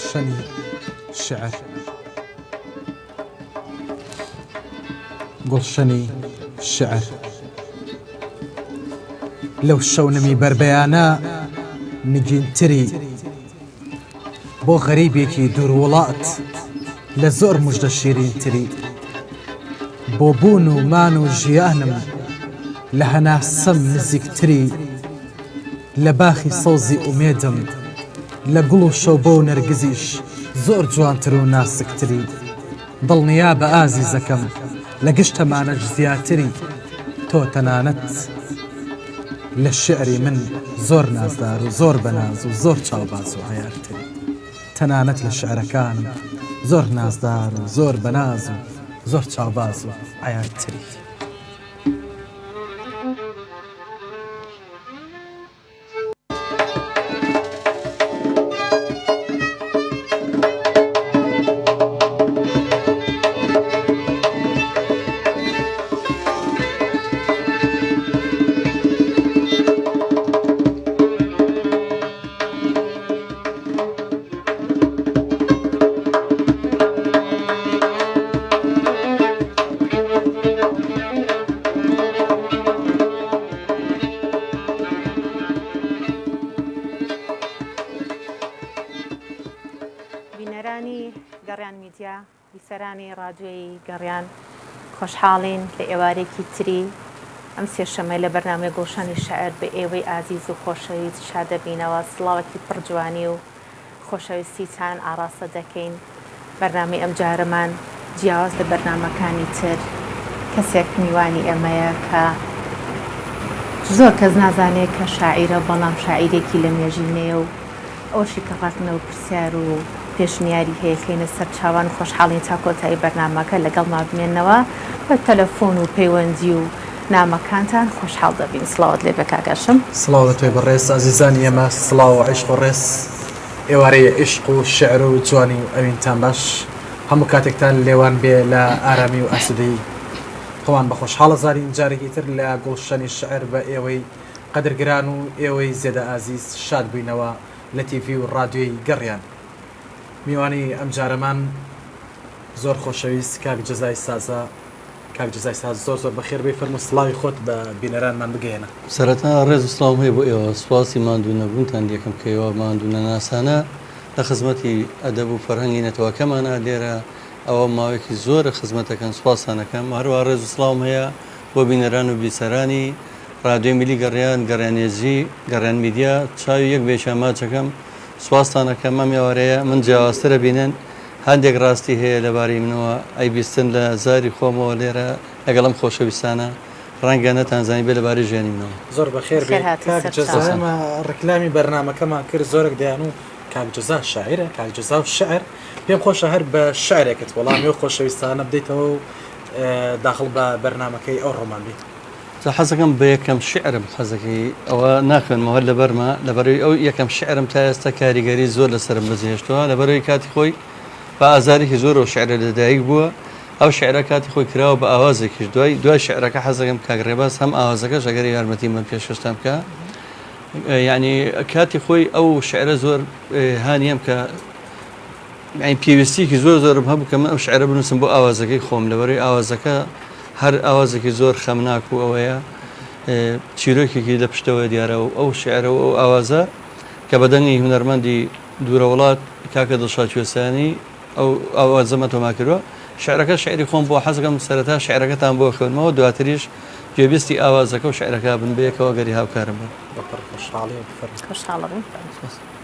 گڵشەنی شعر گڵشەنی شعر لەو شەونمی بربەیانە نگینتری بۆ غەریبێکی دووروڵات لە زۆر موژدە شیرینتری بۆ بوون و مان و ژیانم لە هەناسەم نزیکتری لە باخی سەوزی ئومێدم لە گوڵ و شەوبە و نەرگزیش زۆر جوانتر و ناسکتری دڵنیا بە ئازیزەکەم لە گشتەمانەش زیاتری تۆ تەنانەت لە شعری من زۆر نازدار و زۆر بەناز و زۆر چاوباز و عەیارتری تەنانەت لە شعرەکانم زۆر نازدار و زۆر بەناز و زۆر چاوباز و عەیارتری بینەرانی گەڕیان میدیا بیسەرانی ڕادیۆی گەڕیان خۆشحاڵین لە ئێوارێکی تری ئەم سێشەمەی لە بەرنامەی گڵشەنی شەعر بە ئێوەی ئازیز و خۆشەویست شادەبینەوە سڵاوەکی پڕجوانی و خۆشەویستیتان ئاڕاستە دەکەین بەرنامەی ئەم جارەمان جیاواز لە بەرنامەکانی تر کەسێک میوانی ئەمەیە کە زۆر کەس نازانێت کە شاعیرە بەڵام شاعیرێکی لە مێژینەیە و ئەوشی کە ڕاتنەوە پرسیار و پێشنیاری هەیەکەینە سەر چاوان خۆشحاڵین تا کۆتایی بەرنامەکە لەگەڵ مابمێنەوە بە تەلەفۆن و پەیوەندی و نامەکانتان خۆشحاڵ دەبین. سڵاوت لێ بە کاگەشم. سڵاو توی بەڕێز ئازیزانی ئێمە سڵاو و عیشق و ڕێز ئێوارەیە عیشق و شعر و جوانی و ئەوینتان باش هەموو کاتێکتان لێوان بێ لە ئارامی و ئاسودەیی خۆوان بە خۆشحاڵە زارین جارێکی تر لە گڵشەنی شعر بە ئێوەی قەدرگران و ئێوەی زێدە ئازیز شاد بووینەوە لە تیڤی و ڕادیۆی گەڕیان. میوانی ئەم جارەمان زۆر خۆشەویست کاک جەزای سازە کاک جەزای ساز زۆر زۆر بەخێر بێ فەرموو سڵاوی خۆت بە بینەرانمان بگەێنە. سەرەتا ڕێز و سڵاو هەیە بۆ ئێوە سوپاسی ماندوو نەبوونتان یەکەم کە ئێوە ماندوو نەناسانە لە خزمەتی ئەدەب و فەرهەنگی نەتەوەکەمانە لێرە ئەوە ماوەیەکی زۆرە خزمەتەکەن سوپاسانەکەم هەروە ڕێز و سڵاوم هەیە بۆ بینەران و بیسەرانی ڕادیۆی میلی گەڕیان گەڕیانێزی گەڕیان میدیا چاوی یەک بێشاماچەکەم سوپاسانەکەم ئەم ئێوارەیە من جیاوازترە بینن هەندێک ڕاستی هەیە لەبارەی منەوە ئەیبیستن لە زاری خۆمەوە لێرە لەگەڵم خۆشەویستانە ڕەنگە نەتانزانی بێ لەبارەی ژیانی منەوە. زۆر بەخێر بێ کاک جەزا ئێمە ڕکلامی بەرنامەکەمان کرد زۆرێک دەیان و کاک جەزا شاعرە کاک جەزا و شعر پێم خۆشە هەر بە شعرێکت وەڵامی و خۆشەویستانە بدەیتەوە و داخڵ بە بەرنامەکەی ئەو ڕۆمان بیت. حەزەکەم بە یەکەم شعرم حەزەکەی ئەوە ناکەنەوە لەبەرمە لەبەرەوەی ئەو یەکەم شعرم تا ئێستا کاریگەری زۆر لەسرم بەجێهێشتووە لەبەرەوەی کاتی خۆی بە ئازارێکی زۆر و شعرە لەدایک بووە ئەو شعرە کاتی خۆی کراوە بە ئاوازێکیش دوای شعرەکە حەزەکەم کاگڕێباز هەم ئاوازەکەش ئەگەر یارمەتی من پێشکەشتان بکە یعنی کاتی خۆی ئەو شعرە زۆر هانیەم کە پێویستیکی زۆر زۆرم هەبوو کە من ئەو شعرە بنووسم بۆ ئاوازەکەی خۆم لەبەرەوەی ئاوازەکە هەر ئاوازێکی زۆر خەمناک و ئەوەیە چیرۆکێکی لە پشتەوە دیارە و ئەو شعرە و ئەو ئاوازە کە بەدەنگی هونەرمەندی دوورە وڵات کاکە دڵشاد کوێستانی ئەو ئاوازەمە تۆما کردووە شعرەکە شعری خۆم بۆ حەزەکەم سەرەتا شعرەکەتان بۆ خوێنمەوە دواتریش گوێبیستی ئاوازەکە و شعرەکە بن بەیەکەوە گەری هاوکارم بن.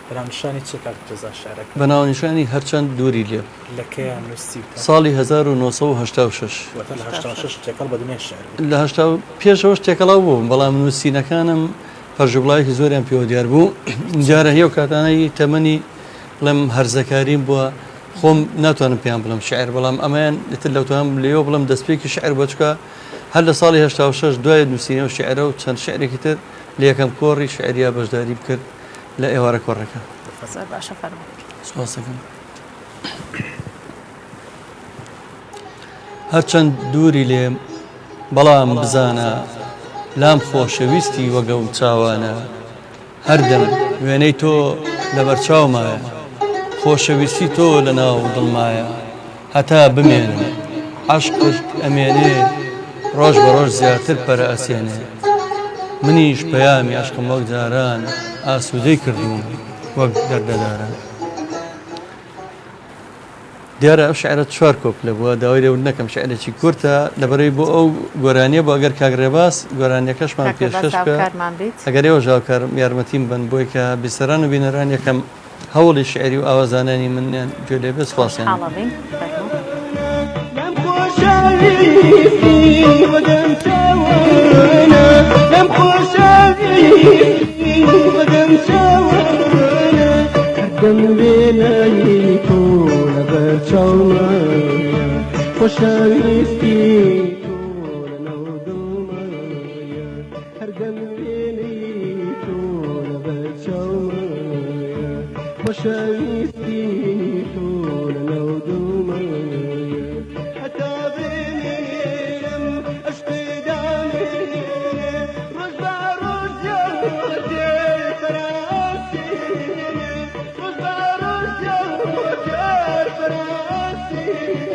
بەناونیشانی چ کاک جەزا شعرەکە؟ بەناونیشانی هەرچەند دووری لێ لەکەیان نووسی ساڵی 1986 لە پێشەوەش تێکەڵاو بوو بەڵام نووسینەکانم پەرژەبڵایەکی زۆریان پێوە دیار بوو جارە هێو کاتانەی تەمەنی بڵێم هەرزەکاریم بووە خۆم ناتوانم پێیان بڵم شعر بەڵام ئەمەیان لەتر لەوتوان لێەوە بڵم دەستپێکی شعر بۆچکە هەر لە ساڵی 86 دوای نووسینە و شعرە و چەند شعرێکی تر لە یەکەم کۆڕی شعریا بەشداری بکرد لە ئێوارە کۆڕەکە. سوپاسەکەم. هەرچەند دووری لێم بەڵام بزانە لام خۆشەویستی وەگە و چاوانە هەردەم وێنەی تۆ لە بەرچاومایە خۆشەویستی تۆ لە ناو دڵمایە هەتا بمێنم عەشقت ئەمێنێ ڕۆژ بە ڕۆژ زیاتر پەرە ئەسێنێ منیش پەیامی عەشقم وەک جاران ئاسوودەی کردوم وەک دەردەداران. دیارە ئەو شعرە 4 کۆپلە بووە داوای لێ نەکەم شعرێکی کورتە لەبەرەوەی بۆ ئەو گۆرانیە بۆ ئەگەر کاگڕێباس گۆرانیەکەشمان پێشکەش بکە ئەگەر ئێوە ژاوکار یارمەتیم بن بۆی کە بیسەران و بینەران یەکەم هەوڵی شعری و ئاوازانانی منیان گوێ لێ بێ سپاسیان. خوشەویستی تۆ لەناو دڵمەیە هەتا بێنێم عەشقی دامێنێ ڕۆژ بە ڕۆژ زیاتر فەرەسێنێ ڕۆژ بە ڕۆژ زیاتر فەرەسێنێ.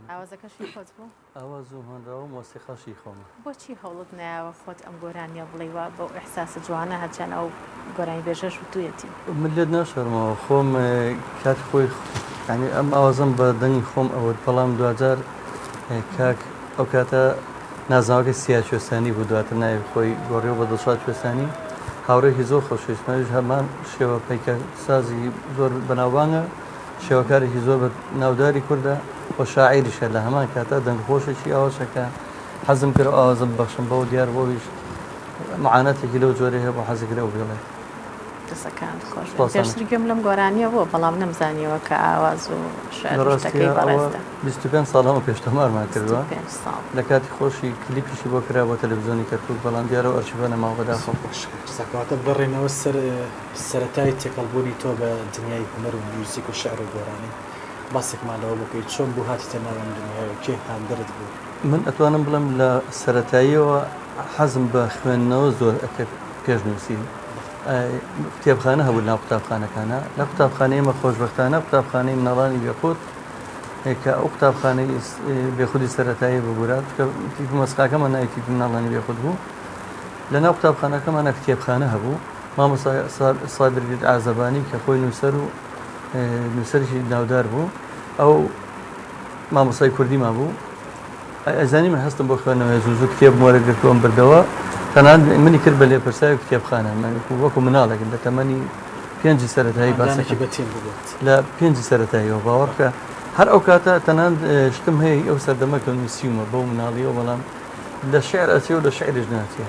ئاوازەکەشی خۆت بوو؟ ئاواز و هەنراوە مۆسیقاشی خۆمە. بۆچی هەوڵت نایەوە خۆت ئەم گۆرانیە بڵێوە بەو ئەحساسە جوانە هەرچەند ئەو گۆرانی بێژەش و توێتی؟ من لێت ناشەرمەوە خۆم کات خۆی ینی ئەم ئاوازم بە دەنگی خۆم ئەوە بەڵام دوجار کاک ئەو کاتە نازاوەکە سیا کوێستانی بوو دواتر ناوی خۆی گۆڕیەوە بە دڵشاد کوێستانی هاوڕێکی زۆر خۆشویستمەش هەمان شێوە پەیکە سازی زۆر بەناوبانگە شێوەکارێکی زۆر بە ناوداری کووردە بۆ شاعیریشە لە هەمان کاتە دەنگخۆشێکی ئاواشەکە حەزم کرد ئاوازم بەخشم بەو دیار بۆویش معانەتێکی لەو جۆرە هەیە بۆ حەزی کرا و بڵێ دەسەکان خۆش سپاسانە. پێشتر گوێم لەم گۆرانیەوە بەڵام نەمزانیەوە کە ئاواز و شعر شتەکەی بەڕێزە 25 ساڵەمە پێشتەمارمان کردووە 25 ساڵ لە کاتی خۆشی کلیپیشی بۆ کرا بۆ تەلەڤیزیۆنی کەرکووک بەڵام دیارە ئەرشیڤە نەماوە بەداخەوە ساکەواتە بگەڕێنەوە سەرەتای تێکەڵبوونی تۆ بە دنیای هونەر و میوزیک و شعر و گۆرانی باسێکمان لەوە بکەیت چۆن بوو هاتیتە ناوەم دنیاەوە کێ هاندرت بوو من ئەتوانم بڵم لە سەرەتاییەوە حەزم بە خوێندنەوە زۆر پێشنووسی کتێبخانە هەبوو ناو قوتابخانەکانە لە قوتابخانەی ئێمە خۆشبەختانە قوتابخانەی مناڵانی بێخود کە ئەو قوتابخانەی بێخودی سەرەتایی ببوورات کە تیپ مەسقاکەمە نایتی مناڵانی بێخود بوو لە ناو قوتابخانەکەمانە کتێبخانە هەبوو مامۆستا سابر ئازەبانی کە خۆی نووسەر و نووسەرێکی ناودار بوو ئەو مامۆستای کوردیمان بوو ئەزانی من هەستم بۆ خوێندنەوەی زوو کتێب وەرەگرتووەم بردەوە تەنان منی کرد بە لێپرساوی کتێبخانە وەکو مناڵێکن لە تەمەنی پێنجی سەرەتایی باسێکی بەتیم ببێت لە پێنجی سەرەتاییەوە باوەڕکە هەر ئەو کاتە تەنان شتم هەیە ئەو سەردەمەکە نووسیومە بەو مناڵیەوە بەڵام لە شعر ئەچێ و لە شعرش ناچێ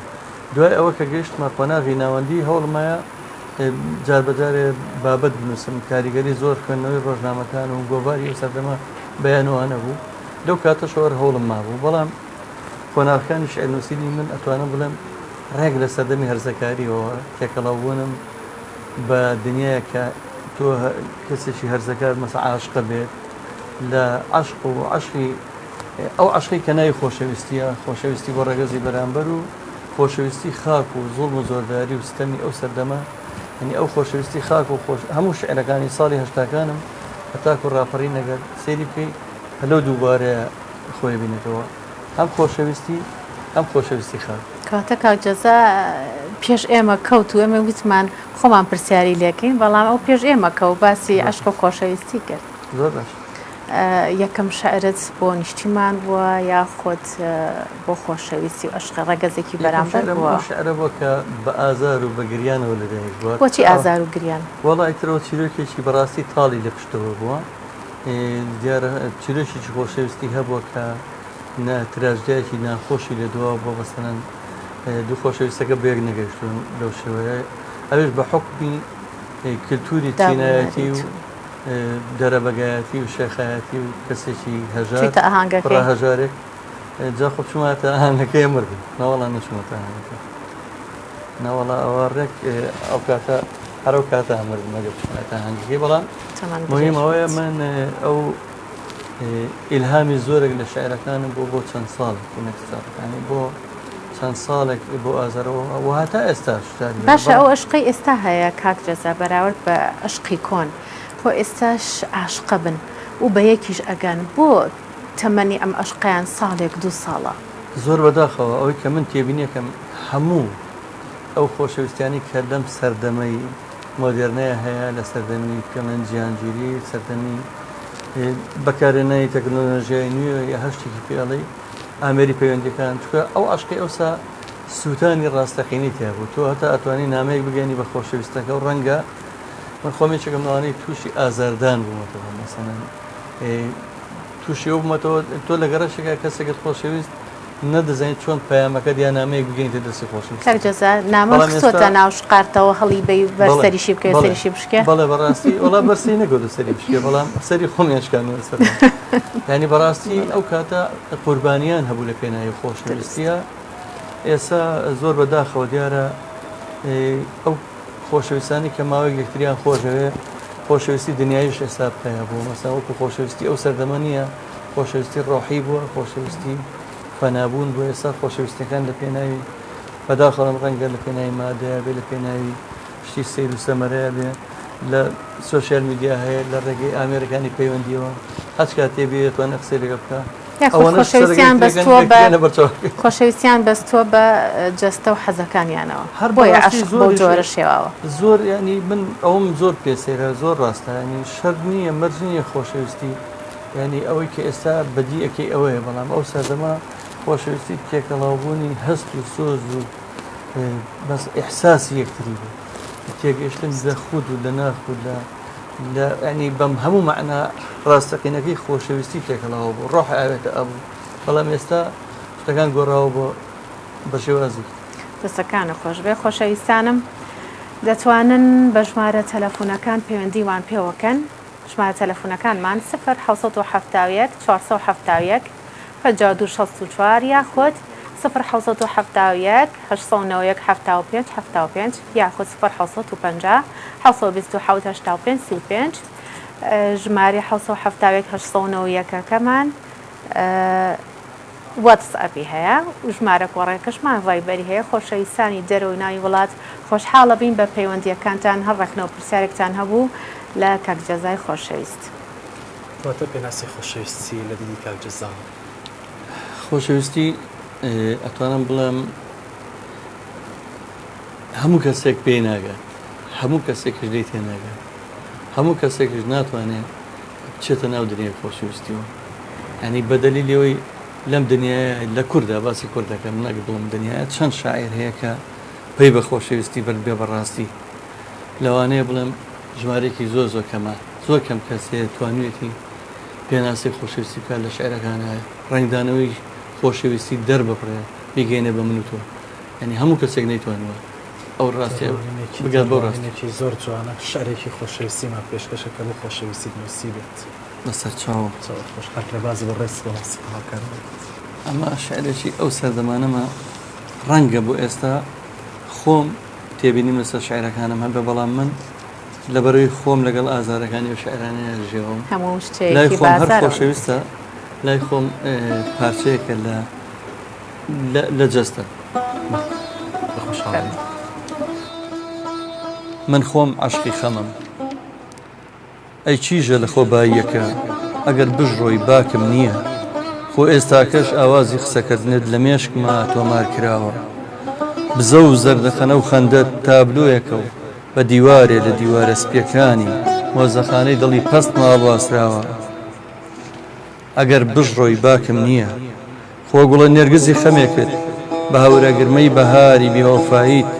دوای ئەوە کە گەیشتمە قۆناغی ناوەندی هەوڵمایە جاربەجارێ بابەت بنووسم کاریگەری زۆر خوێندنەوەی ڕۆژنامەکان و گۆڤاری ئەو سەردەمە بەیانوانە بوو لەو کاتە شۆر هەوڵم مابوو بەڵام قۆناغەکانی شعر نووسینی من ئەتوانم بڵێم ڕێک لە سەردەمی هەرزەکاریەوە تێکەڵاوبوونم بە دنیاە کە تۆ کەسێکی هەرزەکار مەسە عاشقە بێت لە عشق و عشقی ئەو عشقی کە ناوی خۆشەویستیە خۆشەویستی بۆ ڕێگەزی بەرامبەر و خۆشەویستی خاک و زوڵم و زۆرداری و ستەمی ئەو سەردەمە هەنی ئەو خۆشەویستی خاک و هەموو شعرەکانی ساڵی هەشتاکانم هەتاکو ڕاپەڕی نەگەر سێری بکەی هەلو دووبارەیە خۆی بینێتەوە ئەم خۆشەویستی ئەم خۆشەویستی خاک کاتە کاکجەزا پێش ئێمە کەوت و ئێمە وتمان خۆمان پرسیاری لێکەین بەڵام ئەو پێش ئێمە کەوت باسی عشق و خۆشەویستی کرد زۆر باش یەکەم شعرت بۆ نیشتیمان بووە یاخۆت بۆ خۆشەویستی و عشق ڕەگەزێکی بەرامبەر بووە شعرە بووە کە بە ئازار و بە گریانەوە لەدایک بووە بۆچی ئازار و گریان وەڵی ترەوە چیرۆکێکی بەڕاستی تاڵی لە پشتەوە بووە دیارە چیرۆکێکی خۆشەویستی هەبووە کە تراژدایەکی ناخۆشی لە دواوە بۆ بەسەرەن دوو خۆشەویستەکە بەیەک نەگەشتون لەو شێوەیە ئەوێش بە حکمی کللتوری تینایەتی و دەرەبەگایەتی و شێخایەتی و کەسێکی هەژار هەژارێک جا خۆ چماتە ئاهانگەکەی مردن ناوەڵان نەچمەتە ئاهانگەکە ناوەڵا ئەوە ڕێک ئەو کاتە هەرو کاتە ئەمرد مەگە بچماتە ئاهانگەکەی بەڵام مهم ئەوەیە من ئەو ئیلهامی زۆرێک لە شاعرەکانم بۆ چەند ساڵێک نەکساڵەکانی بۆ چەند ساڵێک بۆ ئازارەوە و هەتا ئێستا باشە ئەو عشقی ئێستا هەیە کاکجەزا بەراورد بە عشقی کۆن بۆ ئێستاش عاشقە بن و بە یەکیش ئەگەن بۆ تەمەنی ئەم عشقیان ساڵێک دوو ساڵە زۆر بەداخەوە ئەوەی کە من تێبینیەکەم هەموو ئەو خۆشەویستیانی کە لەم سەردەمەی مۆدرنەیە هەیە لە سەردەمی پێڵەن جیهانگیری سەردەمی بەکارهێنانی تەکنۆلۆژیای نوێ یا هەر شتێکی پێڵی ئامێری پەیوەندیەکان چکە ئەو عشقی ئەوسا سووتانی ڕاستەقینی تیا بوو تۆ هەتا ئەتوانی نامەیەک بگەنی بە خۆشەویستەکە و ڕەنگە من خۆمێکێکم ناوانەی تووشی ئازاردان بوومەتەوە مەسەڵەن تووشی ئەو بوومەتەوە تۆ لە گەڕەشێکە کەسێکت خۆشەویست نەدەزانیت چۆن پەیامەکە دیان نامەیەک بگەینیتە دەستی خۆشەویست کاکجەزا نامە خستۆتە ناو شقارتەوە هەڵی بەی بەرسەریشی بکە سەریشی بشکێ بەڵێ بەڕاستی وڵا بەرسی نەگەوتە سەری بشکێ بەڵام سەری خۆمیانشکانەوە سەر ینی بەڕاستی ئەو کاتە قوربانیان هەبوو لە پێناوی خۆشەویستیە ئێستا زۆر بەداخەوە دیارە ئەو خۆشەویستانی کە ماوەی یەکتریان خۆشەوێ خۆشەویستی دنیایش ئێستا پێیا بوو مەسا وەکو خۆشەویستی ئەو سەردەمە نییە خۆشەویستی ڕۆحی بووە خۆشەویستی فەنابوون بۆ ئێستا خۆشەویستەکان لە پێناوی بەداخەڵم ڕەنگە لە پێناوی مادەیە بێ لە پێناوی شتی سیر و سەمەرەیە بێ لە سوۆسیال میدیا هەیە لە ڕێگەی ئامێرەکانی پەیوەندیەوە هەچ کاتێ بێت توانێت قسەی لەگە بکە خۆشەویستیان بەستووە بە جەستە و حەزەکانیانەوە هەر بۆیە عاشق بۆ جۆرە شێواوە زۆر ینی من ئەوم زۆر پێسێرە زۆر ڕاستە ینی شەر نییە مەرج نییە خۆشەویستی ینی ئەوەی کە ئێستا بەدیەکەی ئەوەیە بەڵام ئەو سەردەما خۆشەویستی تێکەڵاوبوونی هەست و سۆز و بەس ئیحساسی یەکتری بوو تێگەشتن لە خود و لە ناخود لە ینی بەم هەموو معنە ڕاستەقینەکەی خۆشەویستی تێکەڵاوە بوو ڕۆح ئاوێتە ئەبوو بەڵام ئێستا شتەکان گۆڕاوە بۆ بە شێوازی دەستەکانە خۆش بێ خۆشەویستانم دەتوانن بە ژمارە تەلەفۆنەکان پەیوەندیوان پێوەکەن. ژمارە تەلەفۆنەکانمان 1970 471 5264 یاخود 1970 891 75 یاخود 1950 727 35 ژمارە 1970 891 واتسئەپی هەیە و ژمارە گۆڕێکەشمان ڤایبەری هەیە. خۆشەویستانی دەرەوەی ناوی وڵات خۆشحاڵە بین بە پەیوەندیەکانتان هەڕێکنەوە پرسیارێکتان هەبوو لە کاکجەزای خۆشەویست. واتە پێناسی خۆشەویستی لە دینی کاکجەزا. خۆشەویستی ئەتوانم بڵێم هەموو کەسێک پێی ناگات، هەموو کەسێکش لێی تێ ناگات، هەموو کەسێکش ناتوانێت بچێتە ناو دنیای خۆشەویستیەوە. ینی بەدەلیلەوەی لەم دنیاە لە کووردا باسی کوردەکەم ناگە بڵم دنیاە چەند شاعیر هەیە کە پێی بە خۆشەویستی بێ بەڕاستی لەوانەیە بڵێم ژمارێکی زۆر زۆر کەمە، زۆر کەم کەسێ توانوێتی پێناسی خۆشەویستی بکات لە شعرەکانە، ڕنگدانەوەی خۆشەویستی دەربڕێ بیگەینە بە من و تۆ. ینی هەموو کەسێک نەیتوانوە ئەو ڕاستی بگات بۆ ڕاستێکی زۆر جوانە شعرێکی خۆشەویستیمان پێشکەشەکە بۆ خۆشەویستی نووسی بێت لەسەر چاوە خۆشحاک لە بازی بە ڕێست بەڵاسیکار. ئەمە شعرێکی ئەو سەردەمانەمە ڕەنگە بۆ ئێستا خۆم تێبینیم لەسەر شعرەکانم هەبێ، بەڵام من لەبەرەوەی خۆم لەگەڵ ئازارەکانی و شعرانەیە ژێوم هەموو لای شتێکی خۆم هەر بازارە. خۆشەویستە، لای خۆم پارچەیەکە لە جەستە. من خۆم عەشقی خەمم ئەی چیژە لە خۆباییەکە ئەگەر بژڕۆی باکم نییە، خۆ ئێستاکەش ئاوازی قسەکردنت لە مێشکما تۆمار کراوە. بزە و زەردەخەنە و خەندەت تابلۆیەکە و بە دیوارێ لە دیوارە سپیەکانی مۆزەخانەی دڵی پەست ماڵواسراوە. ئەگەر بژڕۆی باکم نییە، خۆ گوڵە نێرگزی خەمێکت بە هەورەگرمەی بەهاری بیوەفاییت،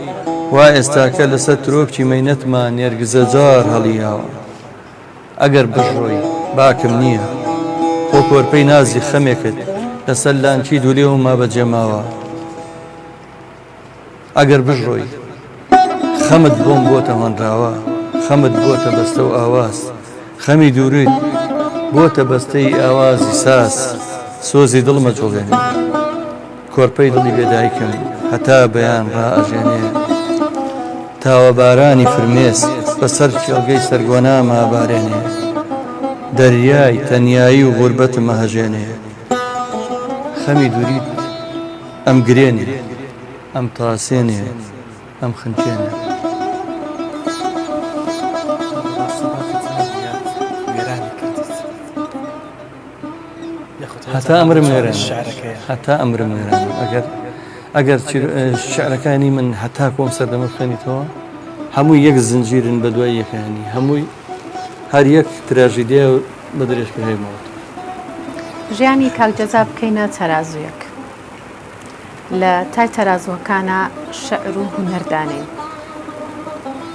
وا ئێستاکە لەسەر ترۆپکی مەینەتمان نێرگزە جار هەڵیاوە. ئەگەر بژڕۆی باکم نییە، خۆ کۆرپەی نازی خەمێکت لەسەر لانکی دوولێ و ما بەجێماوە. ئەگەر بژڕۆی خەمت بۆم بۆتە هەنراوە، خەمت بۆتە بەستە و ئاواز، خەمی دووریت بۆتە بەستەی ئاوازی ساس، سۆزی دڵمە جوڵێنێ کۆرپەی دڵی بێدایکم هەتا بەیان ڕائەژێنێ. تاوە بارانی فرمێس بەسەر کێڵگەی سەرگۆناما بارێنێ، دەریای تەنیایی و غوربەتم مەهەژێنێ. خەمی دووریت ئەم گرێنێ، ئەم تاسێنێ، ئەم خنچێنێ. هەتا ئەمرم وێران هەتا ئەمرم وێران ئەگەر شعرەکانی من هەتا کۆم سەردەمە خوێنیتەوە هەمووی یەک زنجیرن بە دوای یەکانی، هەمووی هەر یەک تراژیدیا بە درێژکە هەیەمەوە. ژیانی کاکجەزا بکەینە تەرازویەک. لە تای تەرازوەکانە شەعر و هونەردانەی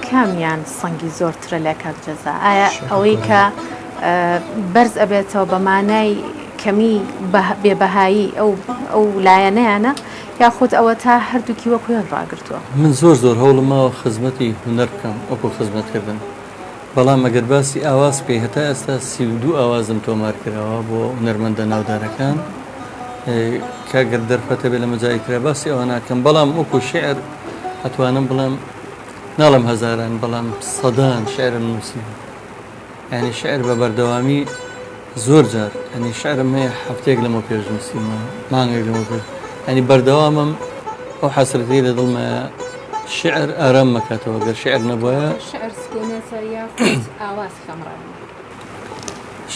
کامیان سەنگی زۆرترە لە کاکجەزا؟ ئایا ئەوەی کە بەرز ئەبێتەوە بە مانای کەمی بێبەهایی ئەو لایەنەیانە، یاخود ئەوە تا هەردووکی وەکو یەک ڕاگرتووە؟ من زۆر هەوڵمەوە خزمەتی هونەر بکەم وەکو خزمەتکردن، بەڵام ئەگەر باسی ئاواز بکەی هەتا ئێستا 32 ئاوازم تۆمار کراوە بۆ هونەرمەندە ناودارەکان کاگەر دەرفەتە بێ لە مەجایکرا باسی ئەوە ناکەم، بەڵام وەکو شعر ئەتوانم بڵێم ناڵم هەزاران بەڵام سەدان شعرم نووسی. ینی شعر بە بەردەوامی زۆر جار ئەنی شعرم هەیە هەفتێک لەمە پێش نووسیمە، مانگێک لەمە پێش، ئەنی بەردەوامم ئەو حەسرەتی لە دڵمە شعر ئارام مەکاتەوە، گەر شعر نەبووە شعر سکونەتە یاخود ئاواز خەمڕان؟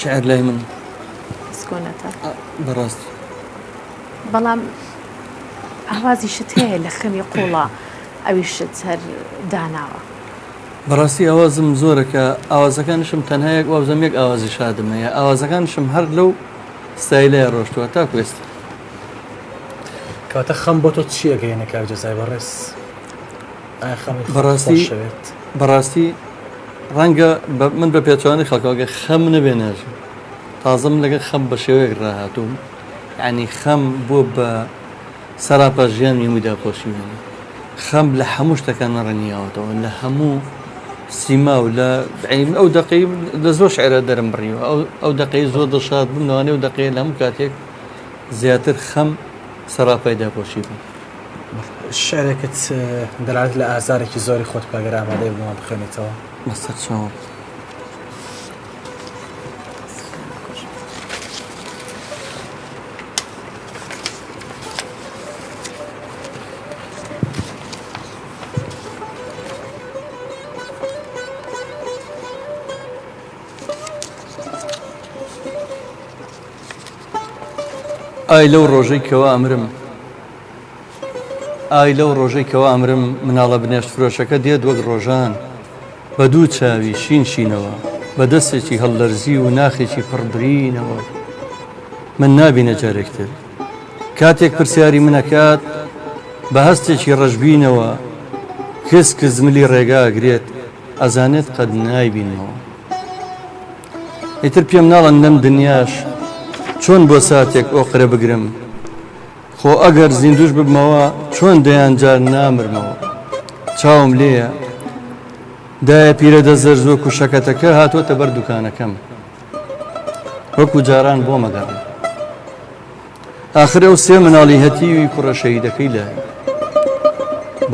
شعر لای من سکونەتە بەڕاستی، بەڵام ئاوازی شت هەیە لە خەمی قوڵە ئەوی شت هەر داناوە. بەڕاستی ئاوازم زۆرەکە، ئاوازەکانشم تەنها یەک وابزەم یەک ئاوازی شادم هەیە، ئاوازەکانشم هەر لەو ستایلەیە ڕۆشتووە تا کوێست. کەواتە خەم بۆ تۆ چییە گەیەنە کاکجەزای بەڕێز؟ بەڕاستی ڕەنگە من بە پێچوانی خەڵکەوەگە خەم نەبێ ناژی، تازەم لەگە خەم بە شێوەیەک ڕاهاتووم، ینی خەم بۆ بە سەراپە ژیان میمودا پۆشیوێنی، خەم لە هەموو شتەکان ڕنیاوەتەوە لە هەموو سیما و لە ئەو دقی لە زۆر شعرە دەرم بڕیوە ئەو دقی زۆر دڵشاد بووم لەوانێ و دقی لە هەموو کاتێک زیاتر خەم سەراپایدا پۆشی بوو. شعرێکت دەڵات لە ئازارێکی زۆری خۆت پاگەر ئامادەی بووە بخوێنیتەوە مەسەر چاوە ئای لەو ڕۆژەی کەوا ئەمرم ئای لەو ڕۆژەی کەوا ئەمرم مناڵە بنێشت فرۆشەکە دێت وەک ڕۆژان بە دوو چاوی شینشینەوە بە دەستێکی هەڵلەرزی و ناخێکی پڕبرینەوە من نابینە جارێکتر کاتێک پرسیاری منەکات بە هەستێکی ڕەشبینەوە کەس کە زملی ڕێگا ئەگرێت ئەزانێت قەت نایبینەوە ئیتر پێم ناڵەن لەم دنیاش چۆن بۆ ساتێک ئۆقرە بگرم خۆ ئەگەر زیندوش ببمەوە چۆن دەیان جار نامرمەوە چاوم لێیە دایە پیرە دەزەر زۆر و شەکەتەکە هاتوۆتە بەر دوکانەکەم وەکو جاران بۆ مەگەڕم آخر ئەو سێ مناڵی هەتیوی کوڕە شەهیدەکەی لای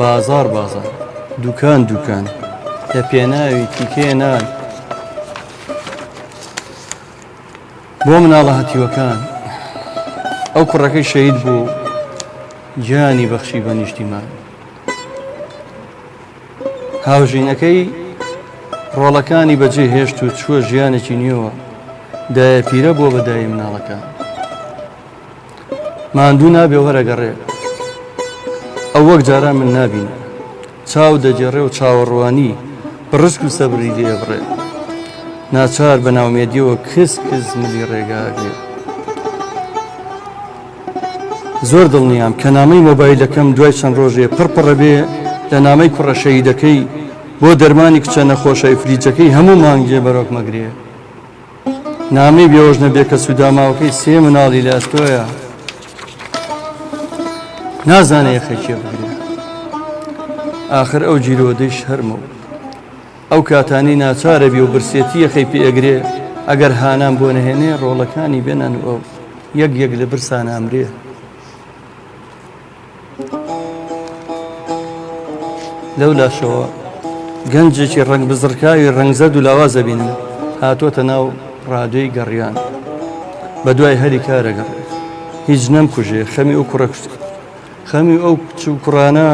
بازار بازار دوکان دوکان لە پێناوی تیکێنان بۆ مناڵە هەتیوەکان ئەو کوڕەکەی شەهید بوو گیانی بەخشی بە نیشتیمان هاوژینەکەی ڕۆڵەکانی بەجێ هێشت و چووە ژیانێکی نیوە دایە پیرە بۆ بەدای مناڵەکان ماندوو نابێ وەرەگەڕێ ئەو وەک جاران من نابینە چاو دەجێڕێ و چاوەڕوانی بڕشک و سەبری لێبڕێ ناچار بە ناومێدیەوە کەس ملی ڕێگاگرێ زۆر دڵنیام کە نامەی مۆبایلەکەم دوای چەند ڕۆژێ پڕپڕە بێ لە نامەی کوڕە شەهیدەکەی بۆ دەرمانی کچە نەخۆشەی فریجەکەی هەموو مانگێ بەرۆک مەگرێ نامەی بێوەژ نەبێ کە سووداماوەکەی سێ مناڵی لە ئەستۆیە نازانێ یەخێکێ بگرێ آخر ئەو جیرۆدەی شەرمە ئەو کاتانی ناچارە بێ و برسێتی یەخەی پێئەگرێ ئەگەر هانام بۆ نەهێنێ ڕۆڵەکانی بێنن ئەو یەک لە برسان ئەمرێ لەو لاشەوە گەنجێکی ڕنگ بزڕکاوی ڕەنگزەد و لاوازە بینم هاتوۆتە ناو ڕادۆی گەڕیان بە دوای هەری کارەگەڕێ هیچ نەمکوژێ خەمی ئەو کوڕە کوشت خەمی ئەو کچ و کوڕانە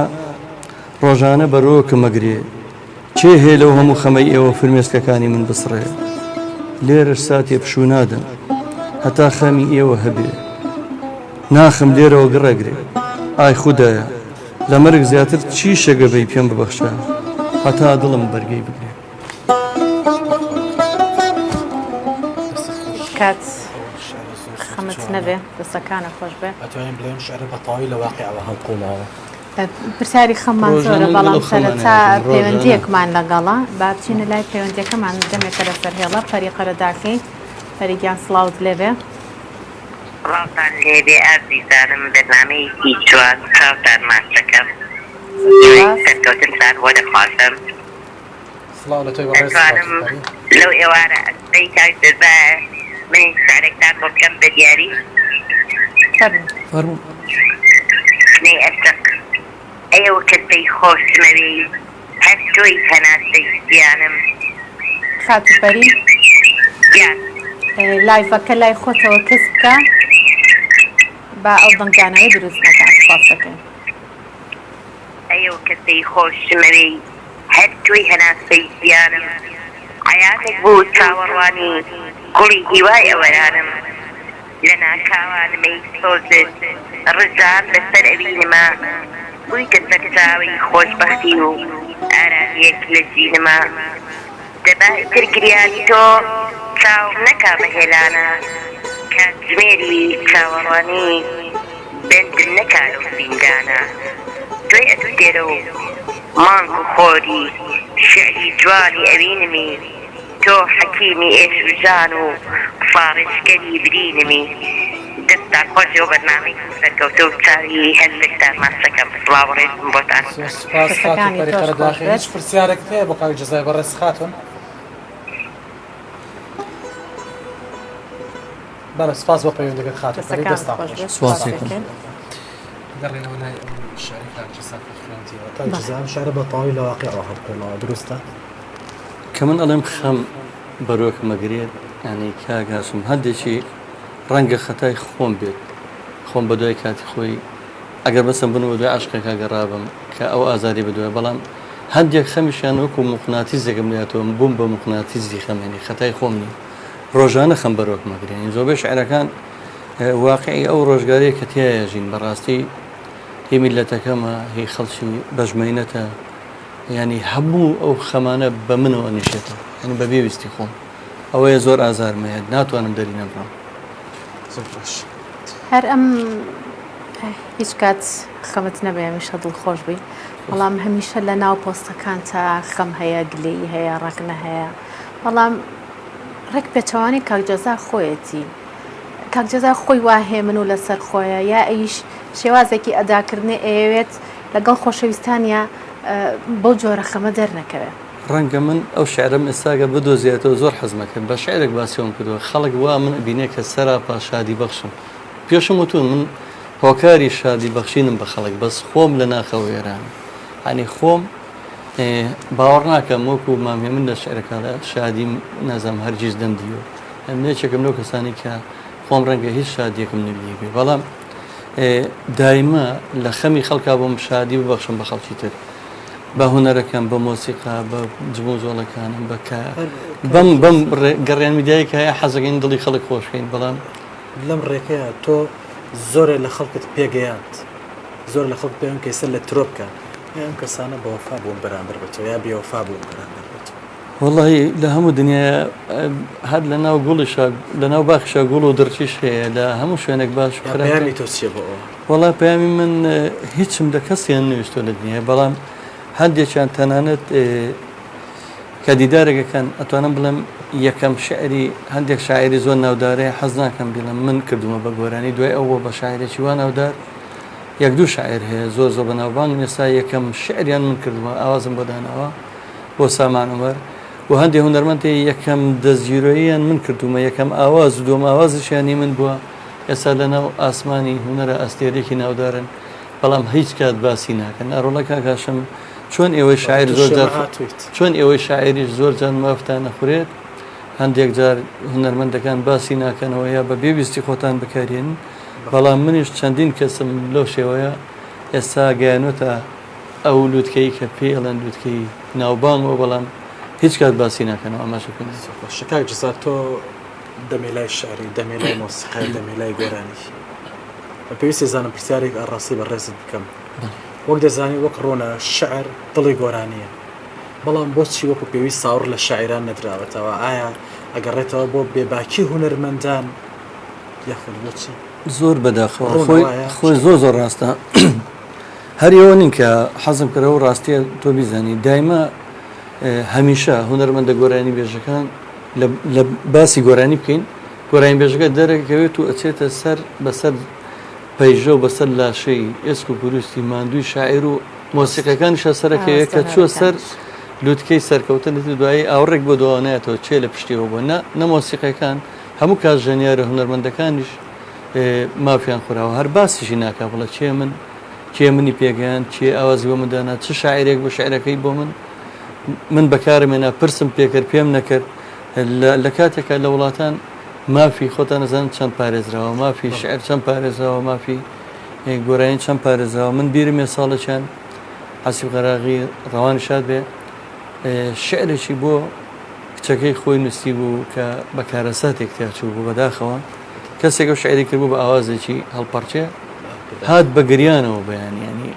ڕۆژانە بەرۆکە مەگرێ چێ هەیە لەو هەموو خەمەی ئێوە فرمێسکەکانی من بسڕێ لێرەش ساتێ پشوو نادەن هەتا خەمی ئێوە هەبێ ناخم لێرەوە گڕەگرێ ئای خوددایە لە مەرگ زیاتر چی شەگەبەی پێم ببەخشە هەتا دڵم بەرگەی بگرێ کات خەمت نەبێ دەستەکانە خۆش بێ ئەتوانین بڵێن شعر بەتەواوی لە واقعەوە هەڵقوڵاوە پرسیاری خەممان زۆرە بەڵام سەرەتا پەیوەندیەکمان لەگەڵا با بچینە لای پەیوەندیەکەمان دەمێکە لەسەر هێڵە پەریقەرەداکەی پەریگیان سڵاوت لێبێ ڕاستان لێبێ ئازیزانم بەرنامەیەکی جوان چاودار ماچەکەم سەرکەوتن سان بۆ دەخوازم سڵاو لە تۆی ئەتوانم لەو ئێوارە ئەسپەی تاک دەبە من شارێکتان بۆ بکەم بە دیاری فەرموو نەی ئەسق ئەو کەسەی خۆشمەوی هەر تۆی هەناسەی گیانم خاتوپەری گیان لایڤەکە لای خۆتەوە کەس بکە با ئەو دڵنیانەوەی دروست نەکات سپاس دەکەین ئەو کەسەی خۆشمەوی هەر تۆی هەناسەی گیانم عەیانێک بوو چاوەڕوانی گوڵی هیوای ئەوەرانم لە ناکاوانمەی سۆزت ڕزان لەسەر ئەوینما بوویتە سەرچاوی خۆشبەختی و ئارامەیەک لە ژینما دەبا ئیتر گریانی تۆ چاوم نەکا بە هێلانە کاتژمێری چاوەڕوانی بندن نەکا لەو زیندانە تۆی ئەتوێرە و مانگ و خۆری شعری جوانی ئەوینمی تۆ حەکیمی ئێش و ژان و فاڕشگەری برینمی دەستان خۆشی و بەرنامەی سەرکەوتە و چاوی هەستێکتان ماسەکەم سڵاوەڕێزم بۆتان سپاس خاتون پەریقەرە داخی هیچ پرسیارێک هەیە بۆ کاک جەزای بەڕێز خاتون بەڵێ سپاس بۆ پەیوەندیگەت خاتون پەری دەستان خۆش گەڕێنەوە لای ئەم شعری کاک جەزا خوێندیەوە کاک جەزا ئەم شعرە بەتەواوی لە واقیعەوە هەڵقوڵەوە دروستە کە من ئەڵێم خەم بەرۆکە مەگرێت ینی کاگاسم هەندێکی ڕەنگە خەتای خۆم بێت خۆم بە دوای کاتی خۆی ئەگەر بەسم بن بە دوای عشقێکا گەڕابم کە ئەو ئازاری بەدوێ بەڵام هەندێک خەمیشیان وەکو مقناتیزێکم لاتەوە بووم بە مقناتیزی خەمێنی خەتای خۆم نی ڕۆژانە خەم بەرۆک مەگرێنی زۆربەی شعرەکان واقعی ئەو ڕۆژگارەیە کە تایەژین بەڕاستی هی میلەتەکەمە هی خەڵکی بەژمەینەتە ینی هەموو ئەو خەمانە بە منەوە نیشێتە ینی بە بێویستی خۆم ئەوەیە زۆر ئازارمەیە ناتوانم دەری نەبڕم هەر ئەم هیچ کات خەمت نەبێ هەمیشە دڵخۆش بی بەڵام هەمیشە لە ناو پۆستەکان تا خەم هەیە گلەی هەیە ڕەکنە هەیە بەڵام ڕێک پێچەوانی کاکجەزا خۆیەتی کاکجەزا خۆی واهەیە من و لەسەر خۆیە یا ئەیش شێوازێکی ئەداکردنی ئەوێت لەگەڵ خۆشەویستانیا بەو جۆرە خەمە دەرنەکەوێت ڕەنگە من ئەو شعرم ئێستاگە بدۆزیێتەوە زۆر حەزمەکەم بە شعرێک باسیەوەم کردووە خەڵک وا من بینێ کە سەراپا شادی بەخشم پێشم وتون من هۆکاری شادی بەخشینم بە خەڵک بەس خۆم لە ناخەوێران هەنی خۆم باوەڕ ناکەم وەکو مامێ من لە شعرەکانە شادیم نەزەم هەرگیز دەمدیوە نێچێکم لەو کەسانی کە خۆم ڕەنگە هیچ شادیەکم نبیێ بەڵام دایمە لە خەمی خەڵکا بۆم شادی ببەخشم بە خەڵکی تر بە هونەرەکەم بە مۆسیقا بە جمو زۆڵەکانم بەکە بەم گەڕیان میدیایە هەیە حەزەکەین دڵی خەڵک خۆشکەین بەڵام لەم ڕێکەیە تۆ زۆرێ لە خەڵکت پێگەیاند زۆر لە خەڵک پێیان کەیسە لە ترۆ بکەن ئەم کەسانە بە وەفا بوون بەرامبەر بێتەوە یا بێوەفا بوون بەرامبەر بێتەوە وەڵی لە هەموو دنیا هەر لە ناو گوڵیش لە ناو باخشە گوڵ و دەرچیش هەیە لە هەموو شوێنێک باش پەیامی تۆ چییە بۆ ئەوە وەڵا پەیامی من هیچم لە کەسیان نوویستۆ لە دنیا بەڵام هەندێکیان تەنانەت کە دیدارێکەکەن ئەتوانم بڵێم یەکەم شعری هەندێک شاعری زۆر ناودارەیە حەز ناکەم بڵێم من کردومە بە گۆرانی دوای ئەوە بە شاعرێکی وان ناودار یەک دوو شاعر هەیە زۆر زۆر بەناوبانگ ئێستا یەکەم شعریان من کردووە ئاوازم بۆ داناوە بۆ سامان عومەر و هەندێک هونەرمەندی یەکەم دەستگیرۆییان من کردومە یەکەم ئاواز و دوم ئاوازشیانی من بووە ئێستا لەناو ئاسمانی هونەرە ئەستێرێکی ناودارن بەڵام هیچ کات باسی ناکەن ئەڕۆڵەکە کاشم چۆن ئێوەی شاعر زۆر چۆن ئێوەی شاعریش زۆر جان مافتان نەخورێت هەندێک جار هونەرمەندەکان باسی ناکەنەوە یا بە بێویستی خۆتان بکارێن بەڵام منیش چەندین کەسم لەو شێوەیە ئێستا گەیانوتە ئەو لووتکەی کە پێڵەن لووتکەی ناوبانگەوە بەڵام هیچ کات باسی ناکەنەوە ئەماشەکەن شکاک جزا تۆ دەمێلای شعری دەمێلای مۆسیقای دەمێلای گۆرانی بە پێویستی زانم پرسیارێک ئاڕاستی بە ڕێزت بکەم وەک دەزانی وەک ڕۆنە شعر دڵی گۆرانیە بەڵام بۆچی وەکو پێویست ساوڕ لە شاعران نەدراوەتەوە ئایا ئەگەڕێتەوە بۆ بێباکی هونەرمەندان یاخود بۆچی زۆر بەداخەوە خۆی زۆر زۆر ڕاستە هەریەوە نین کە حەزم کردەوە ڕاستیە تۆ بیزانی دایمە هەمیشە هونەرمەندە گۆرانی بێژەکان لە باسی گۆرانی بکەین گۆرانی بێژەکە دەرەکەوێت و ئەچێتە سەر بەسەر پەیژە و بەسەر لاشەی ئێسک و گروستی ماندووی شاعیر و مۆسیقەکانیشە سەرەکەوێ کە چوە سەر لووتکەی سەرکەوتنێتی دوایی ئاوڕێک بۆ دۆوانایەتەوە چێ لە پشتیەوە بوو نە مۆسیقەکان هەموو کات ژەنیارە هونەرمەندەکانیش مافیان خوراوە هەر باسیشی ناکا بڵە چێ منی پێگەیان چێ ئاوازی بۆ مندانا چ شاعرێک بۆ شعرەکەی بۆ من بەکارمێنا پرسم پێکرد پێم نەکرد لە کاتێکە لە وڵاتان مافی خۆتان نەزانن چەند پارێزراوە مافی شعر چەند پارێزراوە مافی گۆرانی چەند پارێزراوە من بیرم ێ ساڵێکیان حەسیب غەراغی ڕەوانی شاد بێ شعرێکی بۆ کچەکەی خۆی نووسی بوو کە بەکارەساتێک تیاچوو بوو بەداخەوە کەسێک شعری کرد بوو بە ئاوازێکی هەڵپەرچێ هات بە گریانەوە بەیانیانی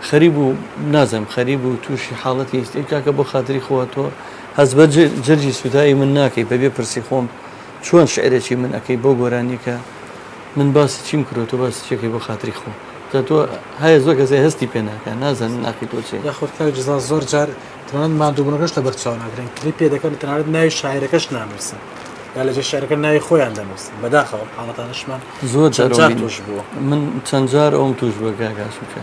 خەریب و نازم خەریب و تووشی حاڵەتی ئیسێکاکە بۆ خاتری خۆتەوە هەز بە جەرجی سوتایی من ناکەی بەبێ پرسی خۆم چۆن شعرێکی من ئەەکەی بۆ گۆرانی کە من باسی چیم کردەوە باسی چێکی بۆ خاتری خۆ تۆ هەیە زۆر کەسێ هەستی پێ ناکە نازانن ناقی تۆ چێ یاخۆکە جزا زۆر جار تەنانەت مادووبوونەکەش لە بەرچاو ناگرن کلی پێ دەکەن تەنانەت ناوی شاعرەکەش نانووسن یا لەجێ شعرەکە ناوی خۆیان دەنووسن بەداخەوە حاڵەتانشمان زۆر چەند جار توش بووە من چەند جار ئەوم توش بووە کاکاسوکە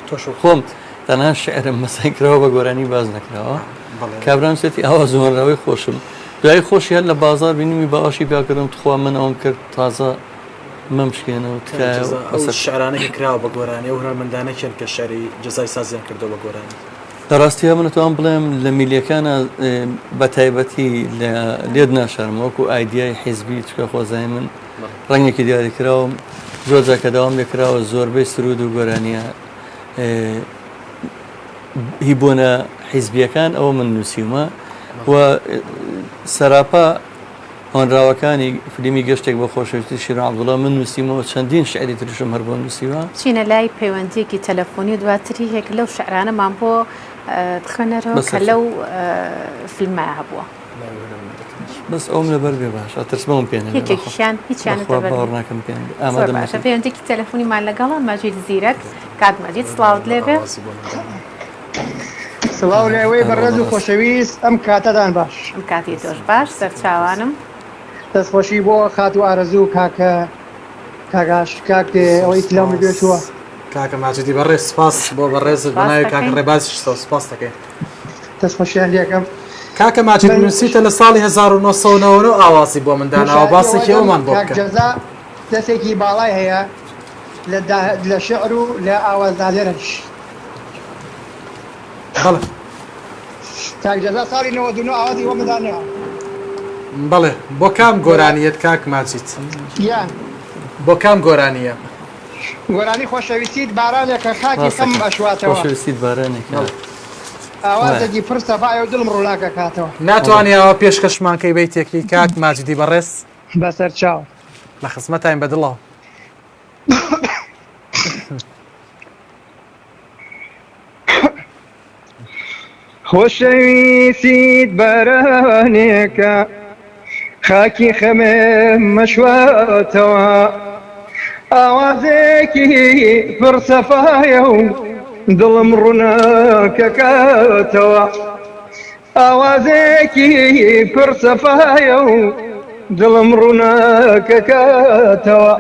تۆش خۆم تەنها شعرم مەسەکرەوە بە گۆرانی باز نەکراوە کابرام سێتی ئاوا زۆرەوەی خۆشم دوای خۆشیان لە بازار بینیمی باواشی پیاکردم تخوا من ئەوم کرد تازە مەمشکێنەوە ئەو شعرانێکی کراوە بە گۆرانی و هونەرمەندانێکیان کە شعری جەزای سازیان کردەوە بە گۆرانی دەڕاستیە منەتوان بڵێم لە میلیەکانە بە تایبەتی لێت ناشارم وەکو ئایدیای حیزبی چکە خۆزای من ڕەنگێکی دیاریکراوم زۆر جاکە داوام لێکراوە زۆربەی سرود و گۆرانیە هی بۆنە حیزبیەکان ئەوە من نووسیمە و سەراپا هۆنراوەکانی فیلمی گەشتێک بە خۆشەویستی شیرین عەبدوڵڵا من نووسیمەوە چەندین شعری تریشم هەر بۆ نووسیوە چینە لای پەیوەندیەکی تەلەفۆنی و دواتری هێک لەو شعرانەمان بۆ بخوێنەرەوە کە لەو فیلمە هەبووە بەس ئەوم لەبەر بێ باش ئەترسمەوم پێێنێ یەکێکیشیان هیچیانە باوەڕ ناکەم پێیان زۆر باشە پەیوەندێکی تەلەفۆنیمان لەگەڵە ماجید زیرەک کاک ماجید سڵاوت لێبێ سڵاو لێوەی بەڕێز و خۆشەویست ئەم کاتەدان باش ئەم کاتی تۆش باش سەرچاوانم دەستخۆشی بۆ خات و ئارەزوو کاکە کاگاش کاک ئەوەی تلام بێتووە کاکە ماجدی بەڕێز سپاس بۆ بەڕێزت بەناوی کاکە ڕێبازیش سپاس دەکەین دەستخۆشیان لێکەم کاکە ماجد نووسیتە لە ساڵی 1990 ئاوازی بۆ مندانەوە باسێکی ئەومان بۆ بکە جەزا دەستێکی باڵای هەیە لە شعر و لە ئاوازدادێرەش بەڵێ کاک جەزا ساڵی 99 ئاوازی بۆ مندانەوە بەڵێ بۆ کام گۆرانیەت کاک ماجید یان بۆ کام گۆرانیە گۆرانی خۆشەویستیت بارانێکە خاکی کەم ئەشواتەوە خۆشەویستیت بارانێکە ئاوازێکی پرسە باە و دڵم ڕووناکە کاتەوە ناتوانیەوە پێشکەشمانکەی بیتێکی کاک ماجدی بەڕێز بەسەر چاو لە خزمەتین بەدڵەوە خۆشەویستیت بارانێکە خاکی خەمێ مەشواتەوە ئاوازێکی پرسەفایە و دڵم ڕووناکەکاتەوە ئاوازێکی پرسەفایە و دڵم ڕووناکەکاتەوە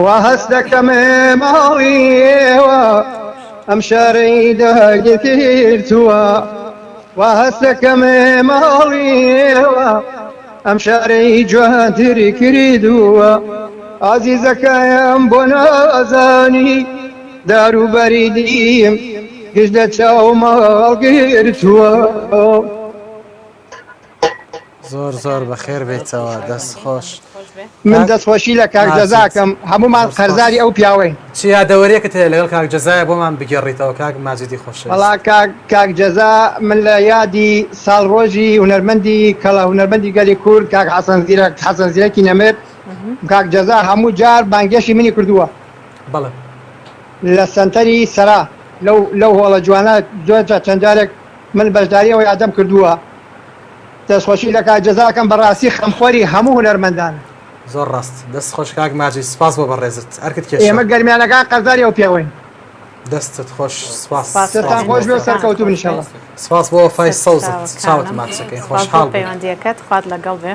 وا هەست دەکەمێ ماڵی ئێوە ئەم شارەی داگیرتووە وا هەست دەکەمێ ماڵی ئێوە ئەم شارەی جوانتری کردووە ئازیزەکەیان بۆ نازانی داروبەری دیم گشت لە چاو ماڵگرتووە زۆر بەخێر بێتەوە دەست خۆش من دەستخۆشی لە کاک جەزاکەم هەمومان قەرزاری ئەو پیاوەین چی یادەوەریەکت هەیە لەگەڵ کاک جەزایە بۆمان بگەڕیتەوە کاک ماجدی خۆشەویست وەڵا کاک جەزا من لە یادی ساڵڕۆژی هونەرمەندی کەڵە هونەرمەندی گەلی کورد کاک حەسەن زیرەکی نەمێت کاک جەزا هەموو جار بانگێشی منی کردووە بەڵێ لە سنتەری سەرا لەو هۆڵە جوانە جۆجە چەند جارێک من بەشداریەوە یادەم کردووە دەستخۆشی لە کاک جەزاکەم بەڕاستی خەمخۆری هەموو هونەرمەندان زۆر ڕاست دەست خۆش کاک ماجی سپاس بۆ بەڕێزت ئەرکت کێش ئێمە گەرمیانەکان قەرزاری ئەو پیاوەین دەستت خۆش سپاس دەستان خۆش بێ و سەرکەوتوو انشاءالله سپاس بۆ وەفای سەوزت چاوت ماچەکەی خۆشحاڵ بووم. پەیوەندیەکەت خوات لەگەڵ بێ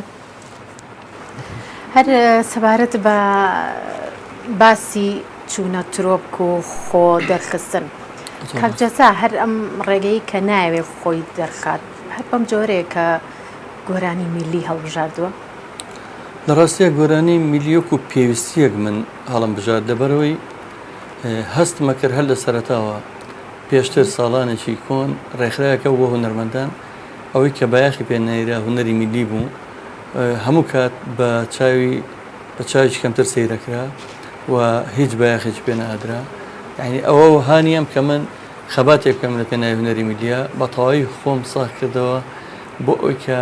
هەر سەبارەت بە باسی چوونە ترۆپک و خۆ دەرخستن کاک جەزا هەر ئەم ڕێگەی کە ناوێ خۆی دەرخات هەر بەم جۆرەیە کە گۆرانی میلی هەڵبژاردووە لە ڕاستیە گۆرانی میلیۆک و پێویستیەک من هەڵم بژار دەبەرەوەی هەستمە کرد هەر لە سەرەتاوە پێشتر ساڵانێکی کۆن ڕێکخراوەکە بۆ هونەرمەندان ئەوەی کە بایەخی پێنایرا هونەری میلی بوو هەموو کات بە چاویی کەمتر سەیرەکرا و هیچ بایەخێکی پێ نەهادرا یعنی ئەوە هانیەم کە من خەباتێک بکەم لە پێناوی هونەری میلیە بە تەواوی خۆم ساغ کردەوە بۆ ئەوی کە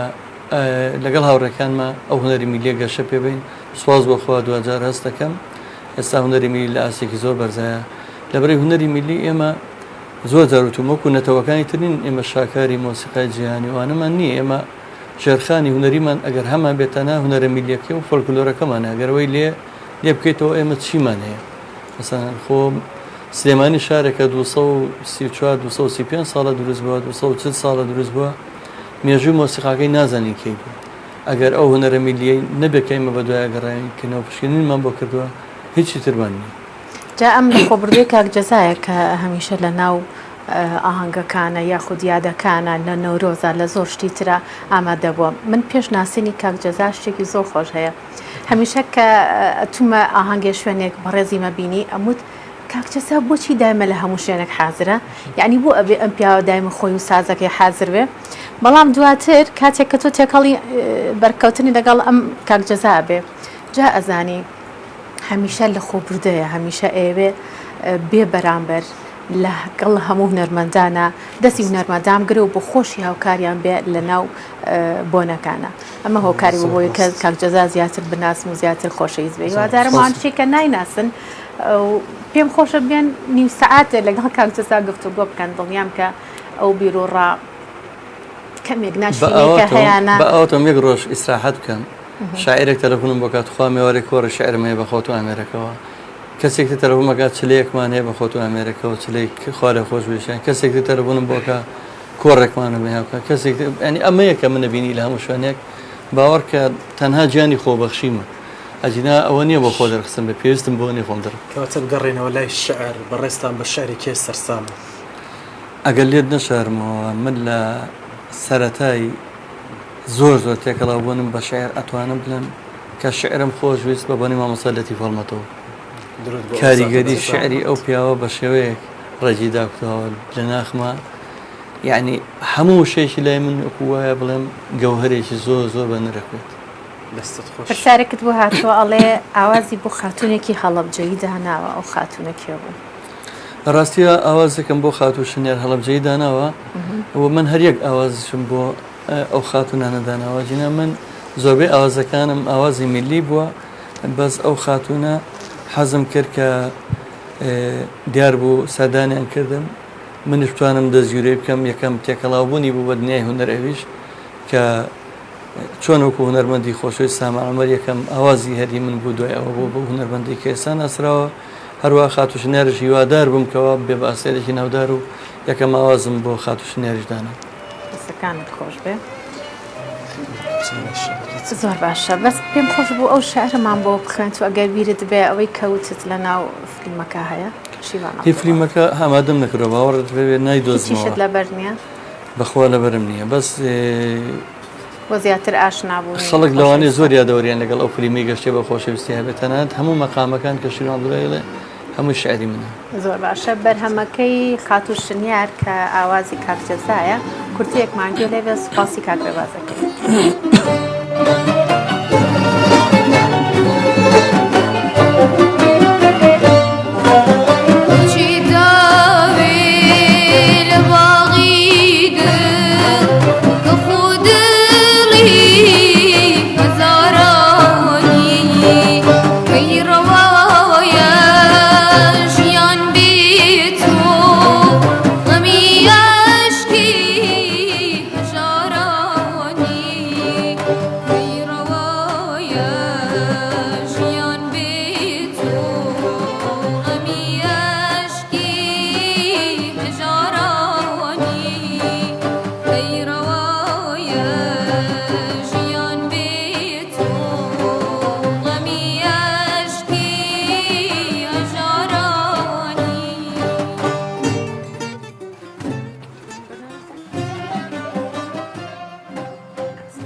لەگەڵ هاوڕێکانمە ئەو هونەری میلیە گەشە پێبین سواز بۆ خوا دوجار هەست دەکەم ئێستا هونەری میلی لە ئاسێکی زۆر بەرزایە لەبەرەی هونەری میلی ئێمە زۆر جاروتومەکو نەتەوەکانی ترین ئێمە شاکاری مۆسیقای جیهانی وانەمان نییە ئێمە شێرخانی هونەریمان ئەگەر هەمان بێتەنا هونەرە میلیەکە و فۆلکلۆرەکەمانە ئەگەرەوەی لێ بکەیتەوە ئێمە چیمان هەیە مەسەڵەن خۆم سلێمانی شارێکە 234 235 ساڵە دروست بووە 240 ساڵە دروست بووە مێژووی مۆسیقاکەی نازانین کەی بوو ئەگەر ئەو هوەرە میلیەی نەبێکەیمە بە دوای گەڕایکردنەوە پشکنینمان بۆ کردووە هیچی ترمان نیە. جا ئەم خۆبردووی کاکجەزایە کە هەمیشە لە ناو ئاهەنگەکانە یاخود یادەکانە لە نەورۆزە لە زۆر شتی ترە ئامادە بووە. من پێش ناسینی کاکجەزا شتێکی زۆر خۆش هەیە. هەمیشە کە ئەتومە ئاهەنگێ شوێنێک بەڕێزی مەبینی ئەموت کاکجەزا بۆچی دایمە لە هەموو شوێنێک حازرە؟ یعنی بۆ ئەبێ ئەم پیاوە دایمە خۆی و سازەکەی حازر بێ. بەڵام دواتر کاتێک کە تۆ تێکەڵی بەرکەوتنی لەگەڵ ئەم کاکجەزا بێ جا ئەزانی هەمیشە لە خۆبردەیە هەمیشە ئێوێ بێ بەرامبەر لەگەڵ هەموو هونەرمەندانە دەستی هونەرمەندام گرە و بۆ خۆشی هاوکاریان بێ لە ناو بۆنەکانە. ئەمە هۆکاری بۆی کە کاکجەزا زیاتر بناسم و زیاتر خۆشەویست بێ. هیوادارم کە نایناسن پێم خۆشە بێن نیم سەعاتێ لەگەڵ کاکجەزا گفتوگۆ بکەن دڵنیام کە ئەو بیرۆڕا کەمێک ناشینێکە هەیەە بە ئەوتۆم یەک ڕۆژ ئیسراحەت بکەم شاعرێک تەلەفۆنم بۆ کات خوا مێوارێک کۆڕە شعرمەیە بە خۆت و ئەمێرەکەەوە کەسێکی تەلەفۆنمەکات چلەیەکمان هەیە بە خۆت و ئەمێرەکەەوە چلەی خوارە خۆش بێشیان کەسێکی تەلەفۆنم بۆکە کۆڕێکمانە بەیاکە کەسێک ئەنی ئەمەیە کە منە بینی لە هەموو شوێنێک باوەڕ کە تەنها گیانی خۆبەخشیمە ئەجینا ئەوە نییە بۆ خۆ دەرخستم بە پێویستم بۆ نی خۆم دەڕم کەواتە بگەڕێنەوە لای شعر بەڕێستان بە شعری کێ سەرسامە ئەگەر لێت نەشارمەوە من لە سەرەتای زۆر تێکەڵاوبوونم بە شعر ئەتوانم بڵێم کە شعرم خۆشویست بە بەنی مامۆستا لەتیفەڵمەتەوە کاریگەری شعری ئەو پیاوە بە شێوەیەک ڕێجی داکتەوە لە ناخما یعنی هەموو شێکی لای من وایە بڵێم گەوهرێکی زۆر بە نرخێت پرسیارێکت بۆ هاتووە ئەڵێ ئاوازی بۆ خاتونێکی هەڵەبجەیی داناوە ئەو خاتونەکێ بوو ڕاستیە ئاوازەکەم بۆ خاتو شنێر هەڵەبجەیی داناوە و من هەریەک ئاوازشم بۆ ئەو خاتونانە داناوە جینە من زۆربەی ئاوازەکانم ئاوازی میلی بووە بەس ئەو خاتونە حەزم کرد کە دیار بوو سەدانیان کردم منش توانم دەستگیری بکەم یەکەم تێکەڵاوبوونی بوو بە دنیای هونەر ئەویش کە چۆن وەکو هونەرمەندی خۆشەویست سامان عومەر یەکەم ئاوازی هەری من بوو دوای ئەوە بۆ هونەرمەندی کێسان ئەسراوە هەروە خاتوشنێرش هیوادار بووم کەەوە بێ باسێرێکی ناودار و یەکەم ئاوازم بۆ خاتوشنێریش دانا دەستەکانت خۆش بێ زۆر باشە بەس پێم خۆش بوو ئەو شعرمان بۆ بخوێنیت و ئەگەر بیرت بێ ئەوەی کەوتت لە ناو فیلمەکە هەیە هی فیلمەکە هەمادەم نەکرۆ باوەڕت بێ نایدۆزمەوە لەبەر نییە بەخوا لەبەرم نییە بەس بۆ زیاتر ئاشنا بوو خەڵک لەوانەیە زۆر یادەوەریان لەگەڵ ئەو فیلمی گەشتێ بە خۆشەویستی هەبێتەنات هەموو مەقامەکان کە شیرین عەبدوڵایڵێ هەموو شعری منە زۆر باشە بەرهەمەکەی خاتو شنیار کە ئاوازی کاکجەزایە کورتەیەکمان گوێ لێ بێ سوپاسی کاکڕێوازەکەی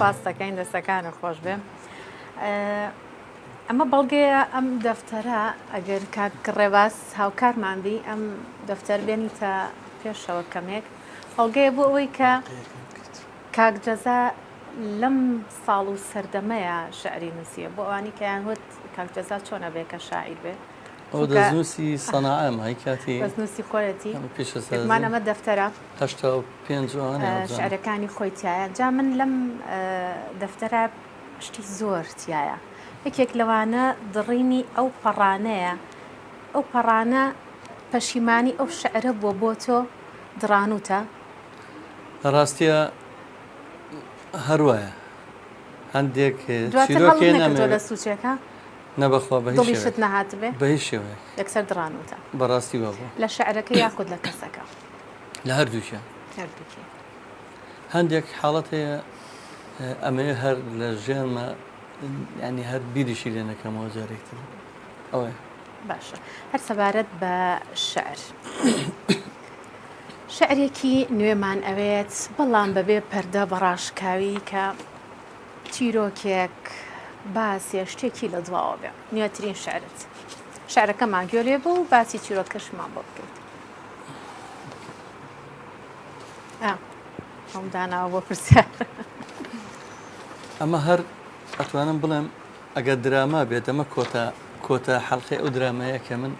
سپاسەکەین دەستەکانە خۆش بێ ئەمە بەڵگەیە ئەم دەفتەرە ئەگەر کاکڕێواز هاوکارماندی ئەم دەفتەر بێنی تا پێشەوە کەمێک بەڵگەیە بۆ ئەوەی کە کاکجەزا لەم ساڵ و سەردەمەیە شعری نووسیە بۆ ئەوانی کە یانوت کاکجەزا چۆنە بێ کە شاعیر بێ ئەو دەستنووسی سەناعەم هەی کاتی دەستنووسی خۆەتی پێشمان مان ئەمە دەفتەرە 85 شعرەکانی خۆی تایە جا من لەم دەفتەرە شتی زۆر تایە یەکێک لەوانە دڕینی ئەو پەڕانەیە ئەو پەڕانە پەشیمانی ئەو شعرە بۆ بۆ تۆ دڕانوتە ڕاستیە هەروایە هەندێک لە سوچێکە نەبەخوا دڵیشت نەهات بێ بە هیچ شێوەیە یەکسەر دڕانوتە بەڕاستی وە بوو لە شعرەکە یاخود لە کەسەکە لە هەردووکیان هەردووکی هەندێک حاڵەت هەیە ئەمێ هەر لە ژیانمە ینی هەر بیریشی لێ نەکەمەوە جارێکتر ئەوەیە. باشە هەر سەبارەت بە شعر شعرێکی نوێمان ئەوێت بەڵام بەبێ پەردە بەڕاشکاوی کە چیرۆکێک باسی شتێکی لە دواوە بێ نوێترین شعرت شعرەکەمان گوێ لێ بوو باسی چیرۆکەشمان بۆ بکەیت. ئەم داناوە بۆ پرسیار ئەمە هەر ئەتوانم بڵێم ئەگەر دراما بێت ئەمە کۆتا حەڵقی ئەو درامایە کە من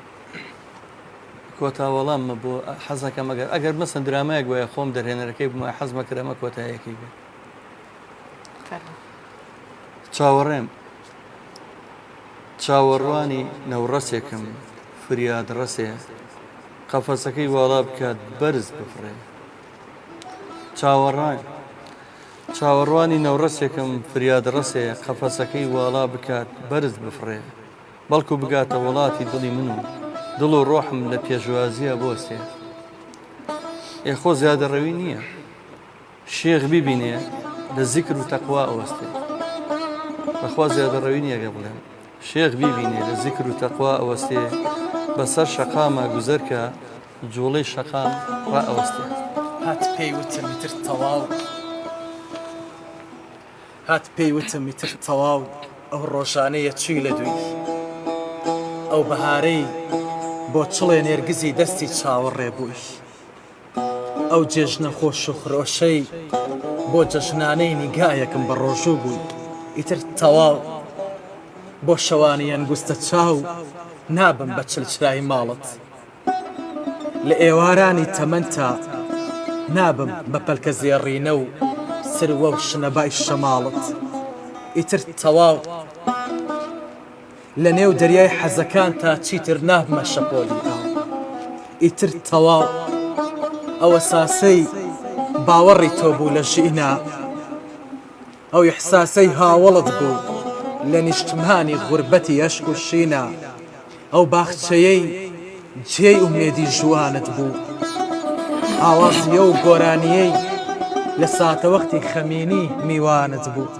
کۆتا وەڵاممە بۆ حەزەکەم ئەگەر مەسەن درامایەک وایە خۆم دەرهێنەرەکەی بمە حەزمە کرەمە کۆتایەکی بێت. چاوەڕێم چاوەڕوانی نەوڕەسێکم فریاد ڕەسێ قەفەسەکەی واڵا بکات بەرز بفڕێ چاوەڕوانی نەوڕەسێکم فریاد ڕەسێ قەفەسەکەی واڵا بکات بەرز بفڕێ بەڵکو بگاتە وڵاتی دڵی من و دڵ و ڕۆحم لە پێشوازیە بۆستێ ئێخۆ زیادە ڕەوی نییە شێخ بیبینێ لە زیکر و تەقوا ئەوەستێ بەخوا زیادە ڕەوی نییە گە بڵێم شێخ بیبینێ لە زیکر و تەقوا ئەوەستێ بەسەر شەقامە گوزەرکە جوڵەی شەقام ڕا ئەوەستێ هات پێی وتم میتر تەواو هات پێی وتم میتر تەواو ئەو ڕۆژانەیە چووی لە دوی ئەو بەهارەی بۆ چڵێ نێرگزی دەستی چاوەڕێ بووی ئەو جێژنە خۆش و خرۆشەی بۆ جەژنانەی نیگایەکم بە ڕۆژوو بووی ئیتر تەواو بۆ شەوانی ئەنگوستە چاو نابم بە چلچرای ماڵت لە ئێوارانی تەمەنتا نابم بە پەلکە زێڕینە و سروە و شنەبای شەماڵت ئیتر تەواو لە نێو دەریای حەزەکان تا چیتر نابمە شەپۆلی ئاو ئیتر تەواو ئەوە ساسەی باوەڕی تۆ بوو لە ژینا ئەو ئیحساسەی هاوڵت بوو لە نیشتمانی غوربەتی ئەشک و شینا ئەو باخچەیەی جێی ئومێدی ژوانت بوو ئاوازیە و گۆرانیەی لە ساتەوەختی خەمینی میوانت بوو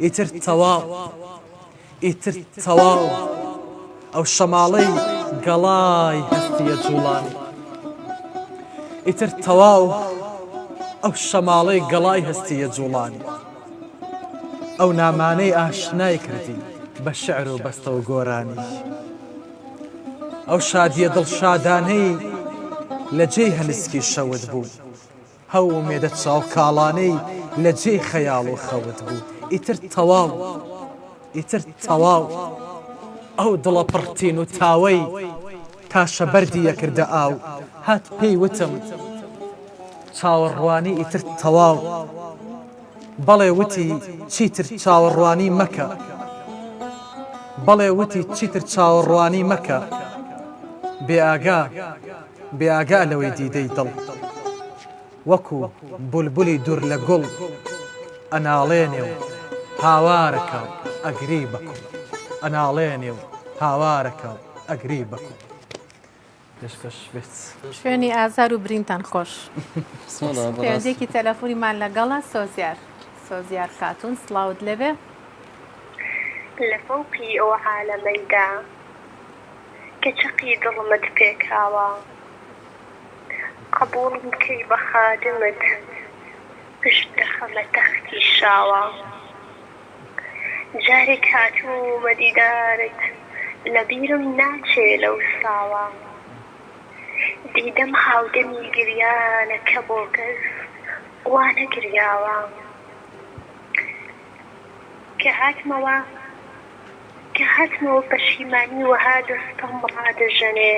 ئیتر تەواو ئیتر تەواو ئەو شەماڵەی گەڵای هەستیە جوڵانی ئیتر تەواو ئەو شەماڵەی گەڵای هەستیە جوڵانی ئەو نامانەی ئاشنای کردی بە شعر و بەستە و گۆرانی ئەو شادیە دڵشادانەی لە جێی هەنسکی شەوت بوو هەو ئومێدە چاو کاڵانەی لە جێی خەیاڵ و خەوت بوو ئیتر تەواو ئیتر تەواو ئەو دڵە پڕتین و تاوەی تاشە بەردی یەکردە ئاو هات پێی وتم چاوەڕوانی ئیتر تەواو بەڵێ وتی چیتر چاوەڕوانی مەکە بەڵێ وتی چیتر چاوەڕوانی مەکە بێئاگا لەوەی دیدەی دڵ وەکو بولبولی دوور لە گوڵ ئەناڵێنێ و هاوارەکە ئەگری بەکوڵ ئەناڵێنێ و هاوارەکە ئەگری بەکوڵ پێشکەش بێت شوێنی ئازار و برینتان خۆش پێوەندێکی تەلەفۆنیمان لەگەڵە سۆزیار خاتون سڵاوت لەبێ لە فەوقی ئەو عالەمەیدا کە چقی دڵمت پێکاوە قبوڵم کەی بە خادمت پشت دەخەمە تەختی شاوە جارێک هاتوومە دیدارت لە بیرم ناچێ لەو ساوە دیدەم هاودەمی گریانە کە بۆ کەس وانە گریاوە کە هاتمەوە پەشیمانی وەها دەستەم ڕادەژەنێ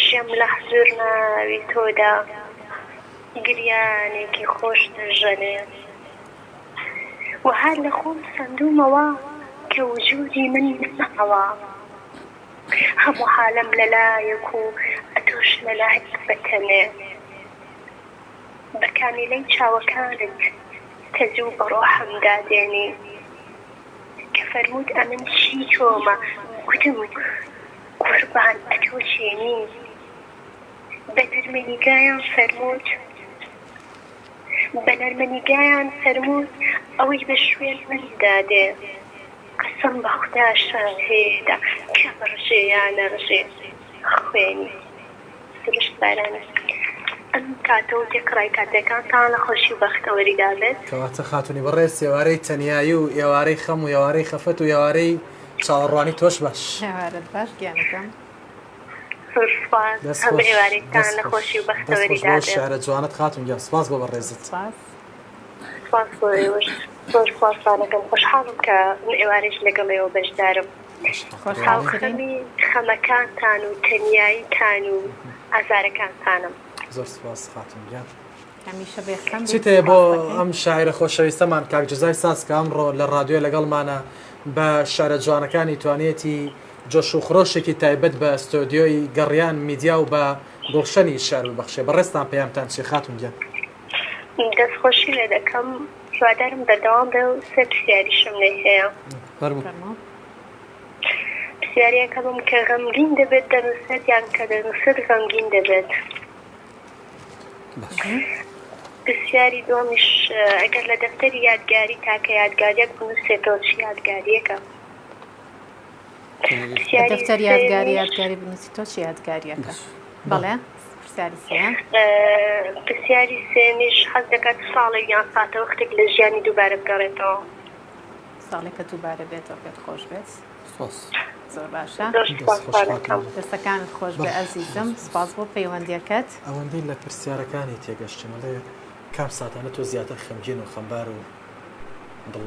ژەم لە حزور ناوی تۆدا گریانێکی خۆش دەژەنێ وەها لە خۆم سندومەوە کە وجودی من نەماوە هەموو حالم لەلایەک و ئەتۆش لەلایەک بەتەنێ بە کامیلەی چاوەکانت تەزوو بە ڕۆحم دادێنی کە فەرموود ئەمن چی تۆمە گوتم قوربان ئەتۆ چێنی بە نەرمەنیگایان فەرموود بە نەرمەنیگایان فەرمووت ئەوەی بە شوێن من دادێ قسم بە خوددا شاهێدا کە بڕژێ یان نەڕژێ خوێنی درشت بارانە ئەم کاتەوە تێکڕای کاتەکانتان لە خۆشی و بەختەوەریدا بێت کەواتە خاتونی بەڕێز ئێوارەی تەنیایی و ئێوارەی خەم و ئێوارەی خەفەت و ئێوارەی چاوەڕوانی تۆش باش هێوارت باش گیانەکەم سپاس هەم ئێوارەیتان لە خۆشی و بەختەوەریدا بێت شارە جوانت خاتون گیان سپاس بۆ بەڕێزت سپاس بۆ ئێوەش زۆر سپاسانەکەم خۆشحاڵم کە من ئێوارەش لەگەڵەوە بەشدارم خەڵخەمی خەمەکانتان و تەنیاییتان و ئازارەکانتانم زۆر سپاس خاتون گیان هەمیشە بێخەم چیتێ بۆ ئەم شاعرە خۆشەویستەمان کاک جزای ساس کە ئەمڕۆ لە ڕادیۆ لەگەڵمانە بە شارە جوانەکانی توانێتی جۆش و خڕۆشێکی تایبەت بە ستۆدیۆی گەڕیان میدیا و بە گڵشەنی شار و بەخشێ بەڕێستان پێیانتان چی خاتون گیان دەستخۆشی لێ دەکەم هیوادارم بەردەوام بێ و سێ پرسیاریشم لێ هەیە پرسیاریەکەم کە غەمگین دەبێت دەنووسێت یان کە دەنووسێت غەمگین دەبێت پرسیاری دومیش ئەگەر لە دەفتەری یادگاری تاکە یادگاریەک بنووسێتەوە چی یادگاریەکە دەفتەر یادگاری یادگاری بنووسی تۆ چی یادگاریەکە بەڵێ پرسیاری سێیان پرسیاری سێمیش حەز دەکات ساڵێک یان ساتە وەختێک لە ژیانی دووبارە بگەڕێتەوە ساڵێکە دووبارە بێتەوە پێت خۆش بێت زۆر باشە زۆر سپاسانەکەم دەستەکانت خۆش بێ ئەزیزم سپاس بۆ پەیوەندیەکەت ئەوەندەی لە پرسیارەکانی تێگەشتمەڵێ کام ساتانە تۆ زیاتر خەمگین و خەمبار و دڵ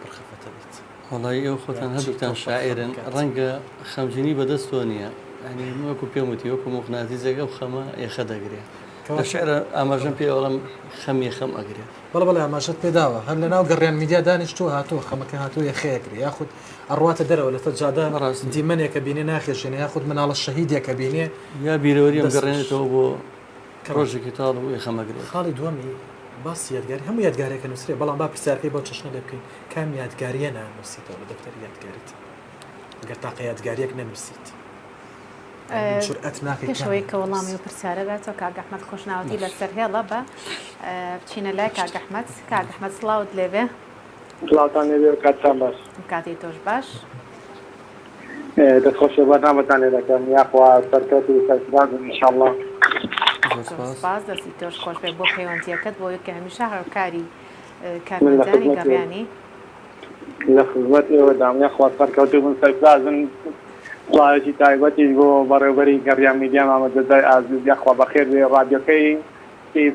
پڕخەفەتە بێت وڵی ئێوە خۆتان هەردووتان شاعرن ڕەنگە خەمجینی بەدەستۆ نییە ئەنی وەکو پێم وتی وەکو مقناتیزەکە و خەمە یەخە دەگرێت لە شعرە ئاماژەم پێ ئەوڵم خەمی خەم ئەگرێت بەڵێ ئاماژەت پێداوە هەر لە ناو گەڕیان میدیا دانیشتووە هاتووە خەمەکە هاتووە یەخەیەکری یاخود ئەڕواتە دەرەوە لە جادە دیمەنێکە بینێ ناخێشێنێ یاخود مناڵە شەهیدێکە بینێ یا بیرەوەریم گەڕێنێتەوە بۆ ڕۆژێکی تاڵ و یەخەمەگرێت خاڵی دووەمی باسی یادگاری هەموو یادگارێکە نووسێ بەڵام با پرسیارکەی بۆ چشنە لێ بکەین کام یادگاریە نانووسیتەوە لە دەفتەری یادگاریت گەر تاقە یادگاریەک نەنووسیت پێشەوەی کە وەڵامی و پرسیارە بێتەوە کاک ئەحمەد خۆشناوەتی لەسەر هێڵە بە بچینە لای کاک ئەحمەد کاک ئەحمەد سڵاوت لێبێ سڵاوتان لێبێ کاتتان باش کاتی تۆش باش دەستخۆشی بەرنامەتان لێ دەکەم یاخوا سەرکەوت و سەرسباز ئینشاءالله سپاس دەستی تۆش خۆش بێ بۆ پەیوەندیەکەت بۆ کە هەمیشە هەرکاری کارمەندانی گەڕیانی لە خزمەت ئێوەدام یاخوا سەرکەوت و من سەرسبازن سڵاوێکی تایبەتیش بۆ بەڕێوەبەری گەڕیان میدیا مامەدەدای ئازیز یاخوا بەخێر بێ ڕادیۆکەی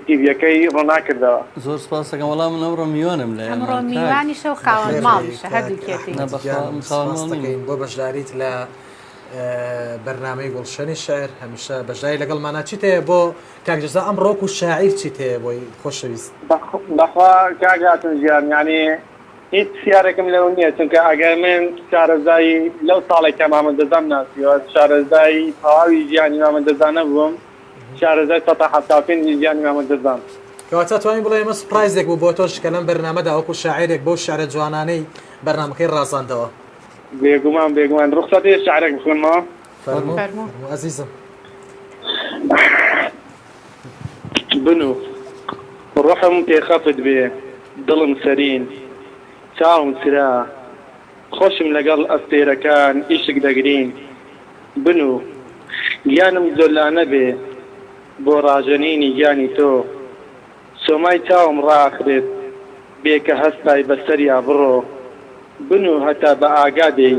تیڤیەکەی ڕووناکردەوە زۆر سپاس دەکەم وەڵام من ئەمڕۆ میوانم لە ئەمڕۆ میوانیشە و خاوەن ماڵیشە هەردووکێتی بۆ بەشداریت لە بەرنامەی گڵشەنی شعر هەمیشە بەژای لەگەڵمانە چیت هەیە بۆ کاکجزا ئەم ڕۆک و شاعیر چیت هەیە بۆی خۆشەویست بەخوا کاگاتن ژیان یعنی هیچ سیارێکم لەو نییە چونکە ئەگەر من شارەزایی لەو ساڵێکە مامەندەزام ناسیوە شارەزایی تەواوی ژیانی مامەندەزان نەبووم شارەزای سەتا حەفتاپێنجی ژیانی مامەندەزان کەواتە توانین بڵێ ئێمە سپرایزێک بوو بۆ تۆش کە لەم بەرنامەدا وەکو شاعیرێک بۆ شارە جوانانەی بەرنامەکەی ڕازاندەوە بێگومان ڕوخسەتی شعرێک بخوێنمەوە فەرموو عەزیزم بنو ڕۆحم پێخەفت بێ دڵم سەرین چاوم سرا خۆشم لەگەڵ ئەستێرەکان ئیشک دەگرین بنو گیانم زۆلانە بێ بۆ ڕاژەنینی گیانی تۆ سۆمای چاوم ڕاخرێت بێکە هەستای بەسەریا بڕۆ بنو هەتا بە ئاگادەی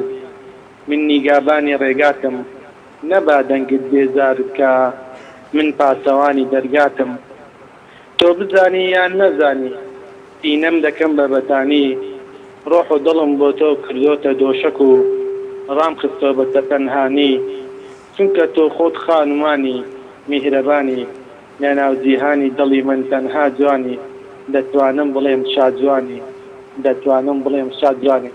من نیگابانی ڕێگاتم نەبا دەنگت بێزارت کە من پاسەوانی دەرگاتم تۆ بزانی یان نەزانی ئینەم دەکەم بە بەتانی ڕۆح و دڵم بۆ تۆ کردۆتە دۆشک و ڕام خستۆ بە تەنهانی چونکە تۆ خۆت خانومانی میهرەبانی لە ناو جیهانی دڵی من تەنها جوانی دەتوانم بڵێم شاد جوانی دەتوانم بڵێم شاد جوانی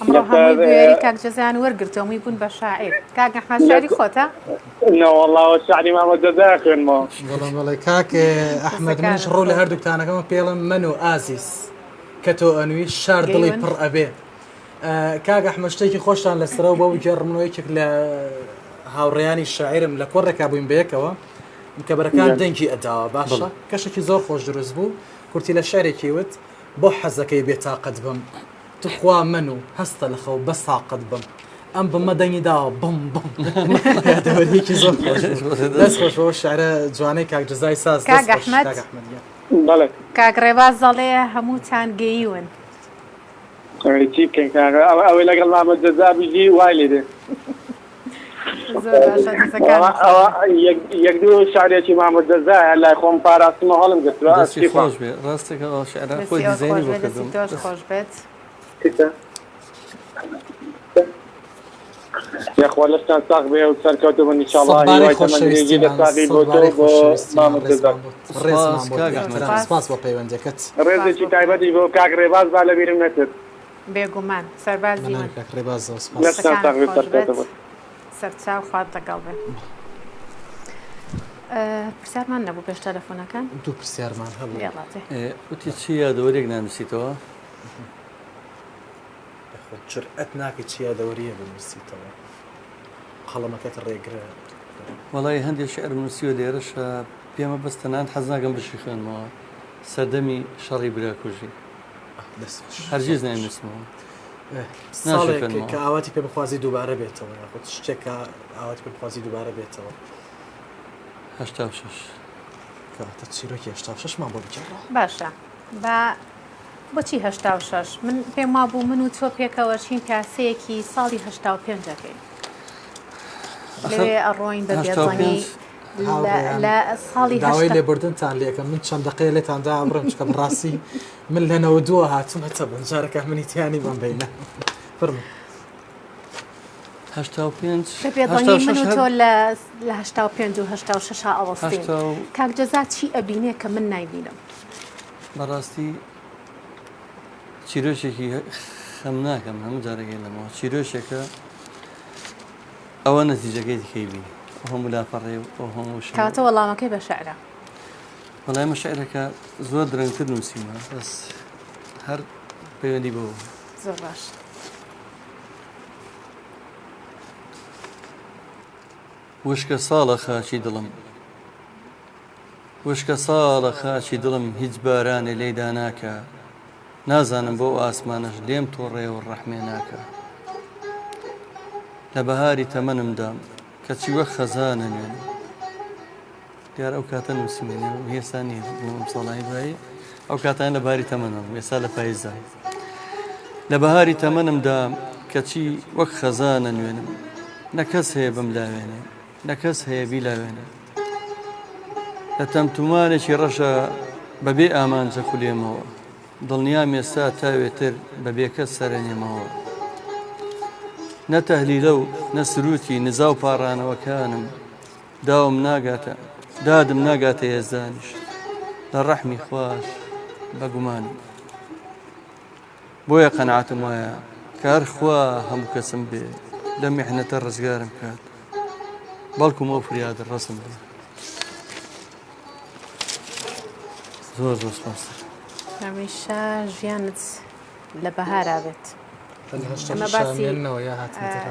ئەمڕۆ هەمووی بوێری کاک جەزایان وەرگرتەوە هەمووی بوون بە شاعیر کاک ئەحمەد شاری خۆتە نەوەڵڵاوە شعری مامەدەدا خوێنمەوە بەڵێ کاک ئەحمەد منش ڕۆ لە هەردووکتانەکەمە پێڵم من و ئازیز کە تۆ ئەنووی شار دڵی پڕ ئەبێ کاک ئەحمەد شتێکی خۆشتان لەسەرەوە بەو گێڕمنەوەیەکێک لە هاوڕێیانی شاعرم لە کۆڕێکا بووین بەیەکەوە کەبەرەکان دەنگی ئەداوە باشە کەشێکی زۆر خۆش دروست بوو کورتی لە شارێکی وت بۆ حەزەکەی بێتاقەت بم توخوا من و هەستە لە خەو بەس تاقەت بم ئەم بمە دەنگی داوە بم یادەوەریەکی زۆر دەست خۆش بۆ شعرە جوانەی کاک جزای ساز کاک ئەحمەد بەڵێ کاک ڕێباز دەڵێ هەمووتان گەیون چی بکەین کاکە ئەوەی لەگەڵ مامە جەزا بیژی وای لێ دێ زۆر باشە دەزەکان یەک دوو شارێکی مامە جەزایە لای خۆم پاراستمە هەڵم گرتووە دەستی خۆش بێ ڕاستێکە ئەو شعرا خۆی دیزاینی بۆ کردم تۆش خۆش بێت یاخوا لەستان ساق بێ و سەرکەوتە بن ئینشاڵڵا هیوای تەمەندێکی لە ساقی بۆ تۆ بۆ مامە جەزا سپاس بۆ پەیوەندەکەت ڕێزێکی تایبەتی بۆ کاک ڕێباز با لە بیرم نەکرد بێگومان سەربازی من ڕێباز لەستان ساق بێ سەرکەوتە بن سەرچاو خوارد لەگەڵ بێ پرسیارمان نەبوو پێش تەلەفۆنەکان دوو پرسیارمان هەبوو وتی چی یادەوەرێک نانووسیتەوە جرئەت ناکەی چی یادەوەریە بنووسیتەوە قەڵەمەکەت ڕێگرە وڵی هەندێک شعر نووسیوە لێرەشە پێمە بەستەنان حەز ناکەم بشی خوێنمەوە سەردەمی شەڕی براکوژی هەرگیز ناینووسمەوە ساڵێک کە ئاواتی پێ بخوازی دووبارە بێتەوە یاخود شتێکە ئاواتی پێ بخوازی دووبارە بێتەوە 86 کەواتە چیرۆکی 86 مان بۆ بجێڕە باشە بۆچی 86 من پێم وابوو من و تۆ پێکەوە چین پیاسەیەکی ساڵی 85ەکەی لێ ئەڕۆین بە بێزەنگی لە ساڵی داوای لێبوردنتان لێکە من چەند دقەیە لێتاندا ئەمڕۆم چکە بڕاستی من لەنەوە دووە هاتوومەتە بن جارەکە منیتیانی بم بینە فرم 85 بێدڵنی من و تۆ لە 85 و 86 ئەوەستین کاک جەزا چی ئەبینێ کە من نایبینم بەڕاستی چیرۆشێکی خەم ناکەم هەموو جارەکەی لەمەوە چیرۆشێکە ئەوە نەتیجەکەی دیکەی بینی هەموو لاپەڕێ و هەموو کاتە وەڵامەکەی بە شعرە وەڵامە شعرەکە زۆر درەنگتر نووسیمە بەس هەر پەیوەندی بەوە زۆر باش وشکە ساڵە خاچی دڵم وشکە ساڵە خاچی دڵم هیچ بارانێ لێدا ناکە نازانم بۆ ئاسمانش لێم تۆڕێ و ڕەحمێ ناکە لە بەهاری تەمەنمدام کەچی وەک خەزانە نوێن دیار ئەو کاتە نووسیمێنێ و هێستا نیە بۆم ساڵای دوایی ئەو کاتان لە باری تەمەنم ێستا لە پاییزای لە بەهاری تەمەنمدام کەچی وەک خەزانە نوێنم نەکەس هەیە بم لاوێنێ نەکەس هەیە بیلاوێنێ لە تەمتومانێکی ڕەشە بەبێ ئامانجە خولێمەوە دڵنیام ئێستا تاوێتر بەبێ کەس سەرێنێمەوە نەتەهلیلە و نەسروتی نزا و پاڕانەوەکانم داوم ناگاتە دادم ناگاتە هێزانیش لە ڕەحمی خوش بەگومانم بۆیە قەنعاتم وایە کار خوا هەموو کەسم بێ لە میحنەتە ڕزگارم کات بەڵکوم ئەو فریادە ڕەسم بێ زۆر زۆر سپاس هەمیشە ژیانت لە بەهارا بێت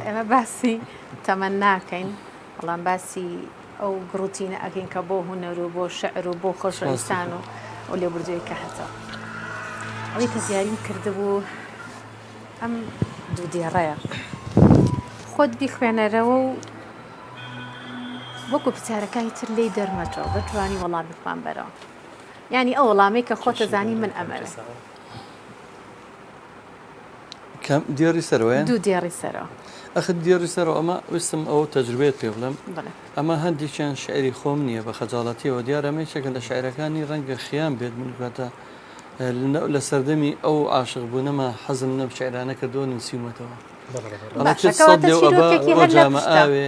ئێمە باسی تەمەن ناکەین بەڵام باسی ئەو گڕوتینە ئەگەین کە بۆ هونەر و بۆ شعر و بۆ خۆشەویستان و لێبوردووی کە هەتا ئەوەی کە زیاریم کردبوو ئەم دوو دێڕەیە خۆت بیخوێنەرەوە و وەکو پرسیارەکانی تر لێی دەرمەتەوە بتوانی وەڵامێکمان بەرەوە یعنی ئەو وەڵامەی کە خۆتە زانی من ئەمەوێ کەم دیێڕی سەرەوەیە دوو دێڕی سەرەوە ئەخت دیێڕی سەرەوە ئەمە ویستم ئەوە تەجروبێت پێ بڵێم ئەمە هەندێکیان شعری خۆم نییە بە خەجاڵەتیەوە دیارەمەیەکە لە شاعرەکانی ڕەنگە خیان بێت منکاتە لە سەردەمی ئەو عاشق بوونەمە حەزم نە شعرانە کردووە نووسیمەتەوە جامە ئاوێ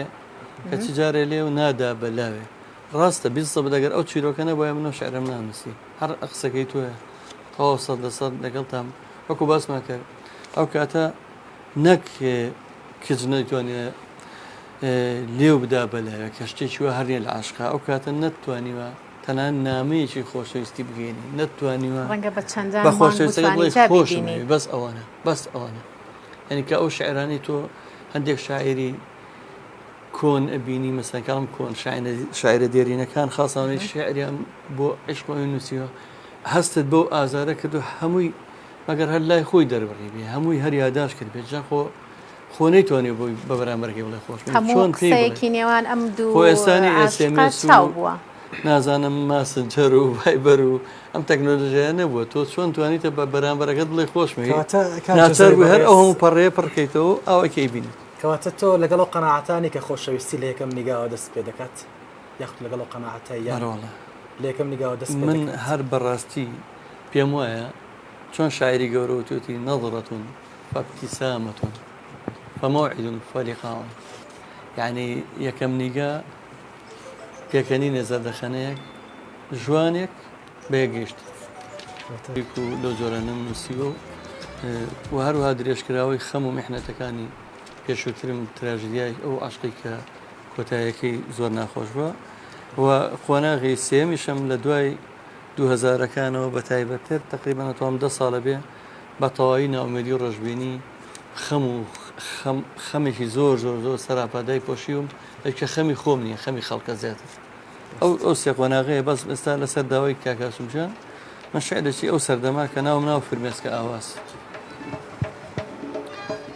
کە چ جارێ لێ و نادا بەلاوێ ڕاستە بیستە بدەگەر ئەو چیرۆکەنە بۆیە منەوە شعرم نانووسی هەر قسەکەی تۆیە تەواو 100% لەگەڵتام وەکو باسمان کرد ئەو کاتە نەک کچ نەیتوانێت لێو بدا بەلاوێ کە شتێکی وە هەرنیە لە عاشقا ئەو کاتە نەتوانیوە تەنان نامەیەکی خۆشەویستی بگەێنی نەتوانیوە بە خۆشەویستەکە بڵێ خۆشمێ بەس ئەوانە بەس ئەوانە یعنی کە ئەو شاعرانی تۆ هەندێک شاعری کۆن ئەبینی مەسەکەڵم کۆن شاعرە دێرینەکان خاصانەی شعریان بۆ عشقۆی نووسیەوە هەستت بەو ئازارە کردو هەمووی مەگەر هەر لای خۆی دەربڕی بێ هەمووی هەر یاداش کرد بێت جا خۆ نەیتوانێ بۆی بە بەرامبەرگەی بڵێ خۆش هەموو قسەیەکی نێوان ئەم دوو خۆ ئێستانی عاشقا چاو بووە نازانم ماسنجەر و ڤایبەر و ئەم تەکنۆلۆژیە نەبووە تۆ چۆن توانیتە بە بەرامبەرەکەت بڵێ خۆشمێ ناچەر بوو هەر ئەو هەموو پەڕێ پڕکەیتەوە ئەوەکەی بینی کەواتە تۆ لەگەڵ قەناعەتانی کە خۆشەویستی لە یەکەم نیگاوە دەست پێ دەکات یاخت لەگەڵ قەناعەتە یاڕۆڵە لە یەکەم نیگاوە دەست من هەر بەڕاستی پێم وایە چۆن شاعری گەورە وتوتی نەظرەتون فابتیسامەتون فموعد فلقاء یعنی یەکەم نیگا پێکەنینە زەردەخەنەیەک جوانێک بەیەگەیشت و لەو جۆرە نووسیوە و هەروها درێژکراوەی خەم و میحنەتەکانی پێشووترم تراژدیای ئەو عاشقی کە کۆتایەکەی زۆر ناخۆش بووە و خۆناغی سێمیشم لە دوای 2000ەکانەوە بە تایبەتتر تقریبان تۆم 10 ساڵە بێ بە تەواوی ناومێدی و ڕەشببینی خەمێکی زۆر سەراپادای پۆشیوم کە خەمی خۆم نییە خەمی خەڵکە زیاتر ئەو سێ قۆناغەیە بەس ئێستا لەسەر داوای کاکاسومجان من شعرێکی ئەو سەردەما کە ناو فرمێسکە ئاواز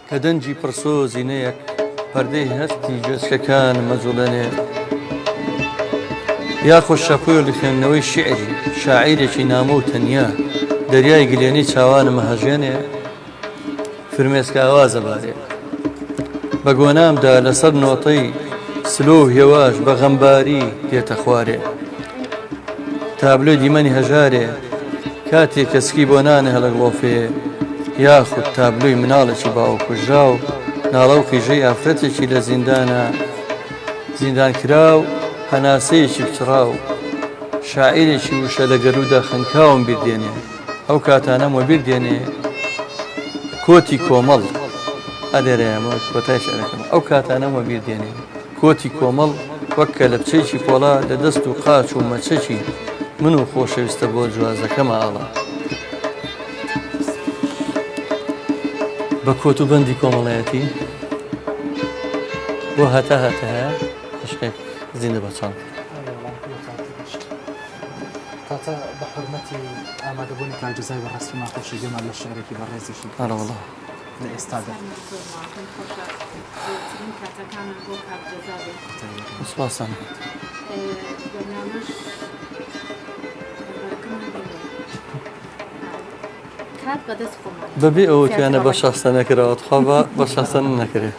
کە دەنجی پرسۆ زینەیەک پەردەی هەستی جێسکەکان مەجوڵەنێ یاخۆش شەپۆی و لخێنەوەی شعری شاعیرێکی نامە و تەنیا دەریای گلێنی چاوانە مەهەژێنێ فرمێسکە ئاوازە بارێ بە گۆنامدا لەسەر نۆتەی سلۆ و هێواش بە غەمباری دێتە خوارێ تابلۆی دیمەنی هەژارێ کاتێک کەسکی بۆ نانە هەڵەگڵۆفێ یاخود تابلۆی مناڵێکی باو کوژرا و ناڵە و قیژەی ئافرەتێکی لە زیندان کراو هەناسەیەکی بچڕاو شاعیرێکی وشە لە گەرودا خەنکاوم بیردێنێ ئەو کاتانەمە بیردێنێ کۆتی کۆمەڵ ئەدەرەیەمە کۆتای شعرەکەم ئەو کاتانەمە بیردێنێ کۆتی کۆمەڵ وەک کە لە بچەیکی پۆڵا لە دەست و قاچ و مەچەکی من و خۆشەویستە بۆ جوازەکەمە ئاڵا بە کۆت و بەندی کۆمەڵایەتی بۆ هەتا هەیە عشقێک زیندە بەچەند کاتە بە حرمەتی ئامادەبوونی کاجزای بەڕاستی ماخۆشی گەمان لە شعرێکی بەڕێزیشی ئەرەوەڵا لە ئێستادا سوپاسان بەبێ ئەوتیانە بە شخصە نەکراوە خوا بە شخصە نەکرێت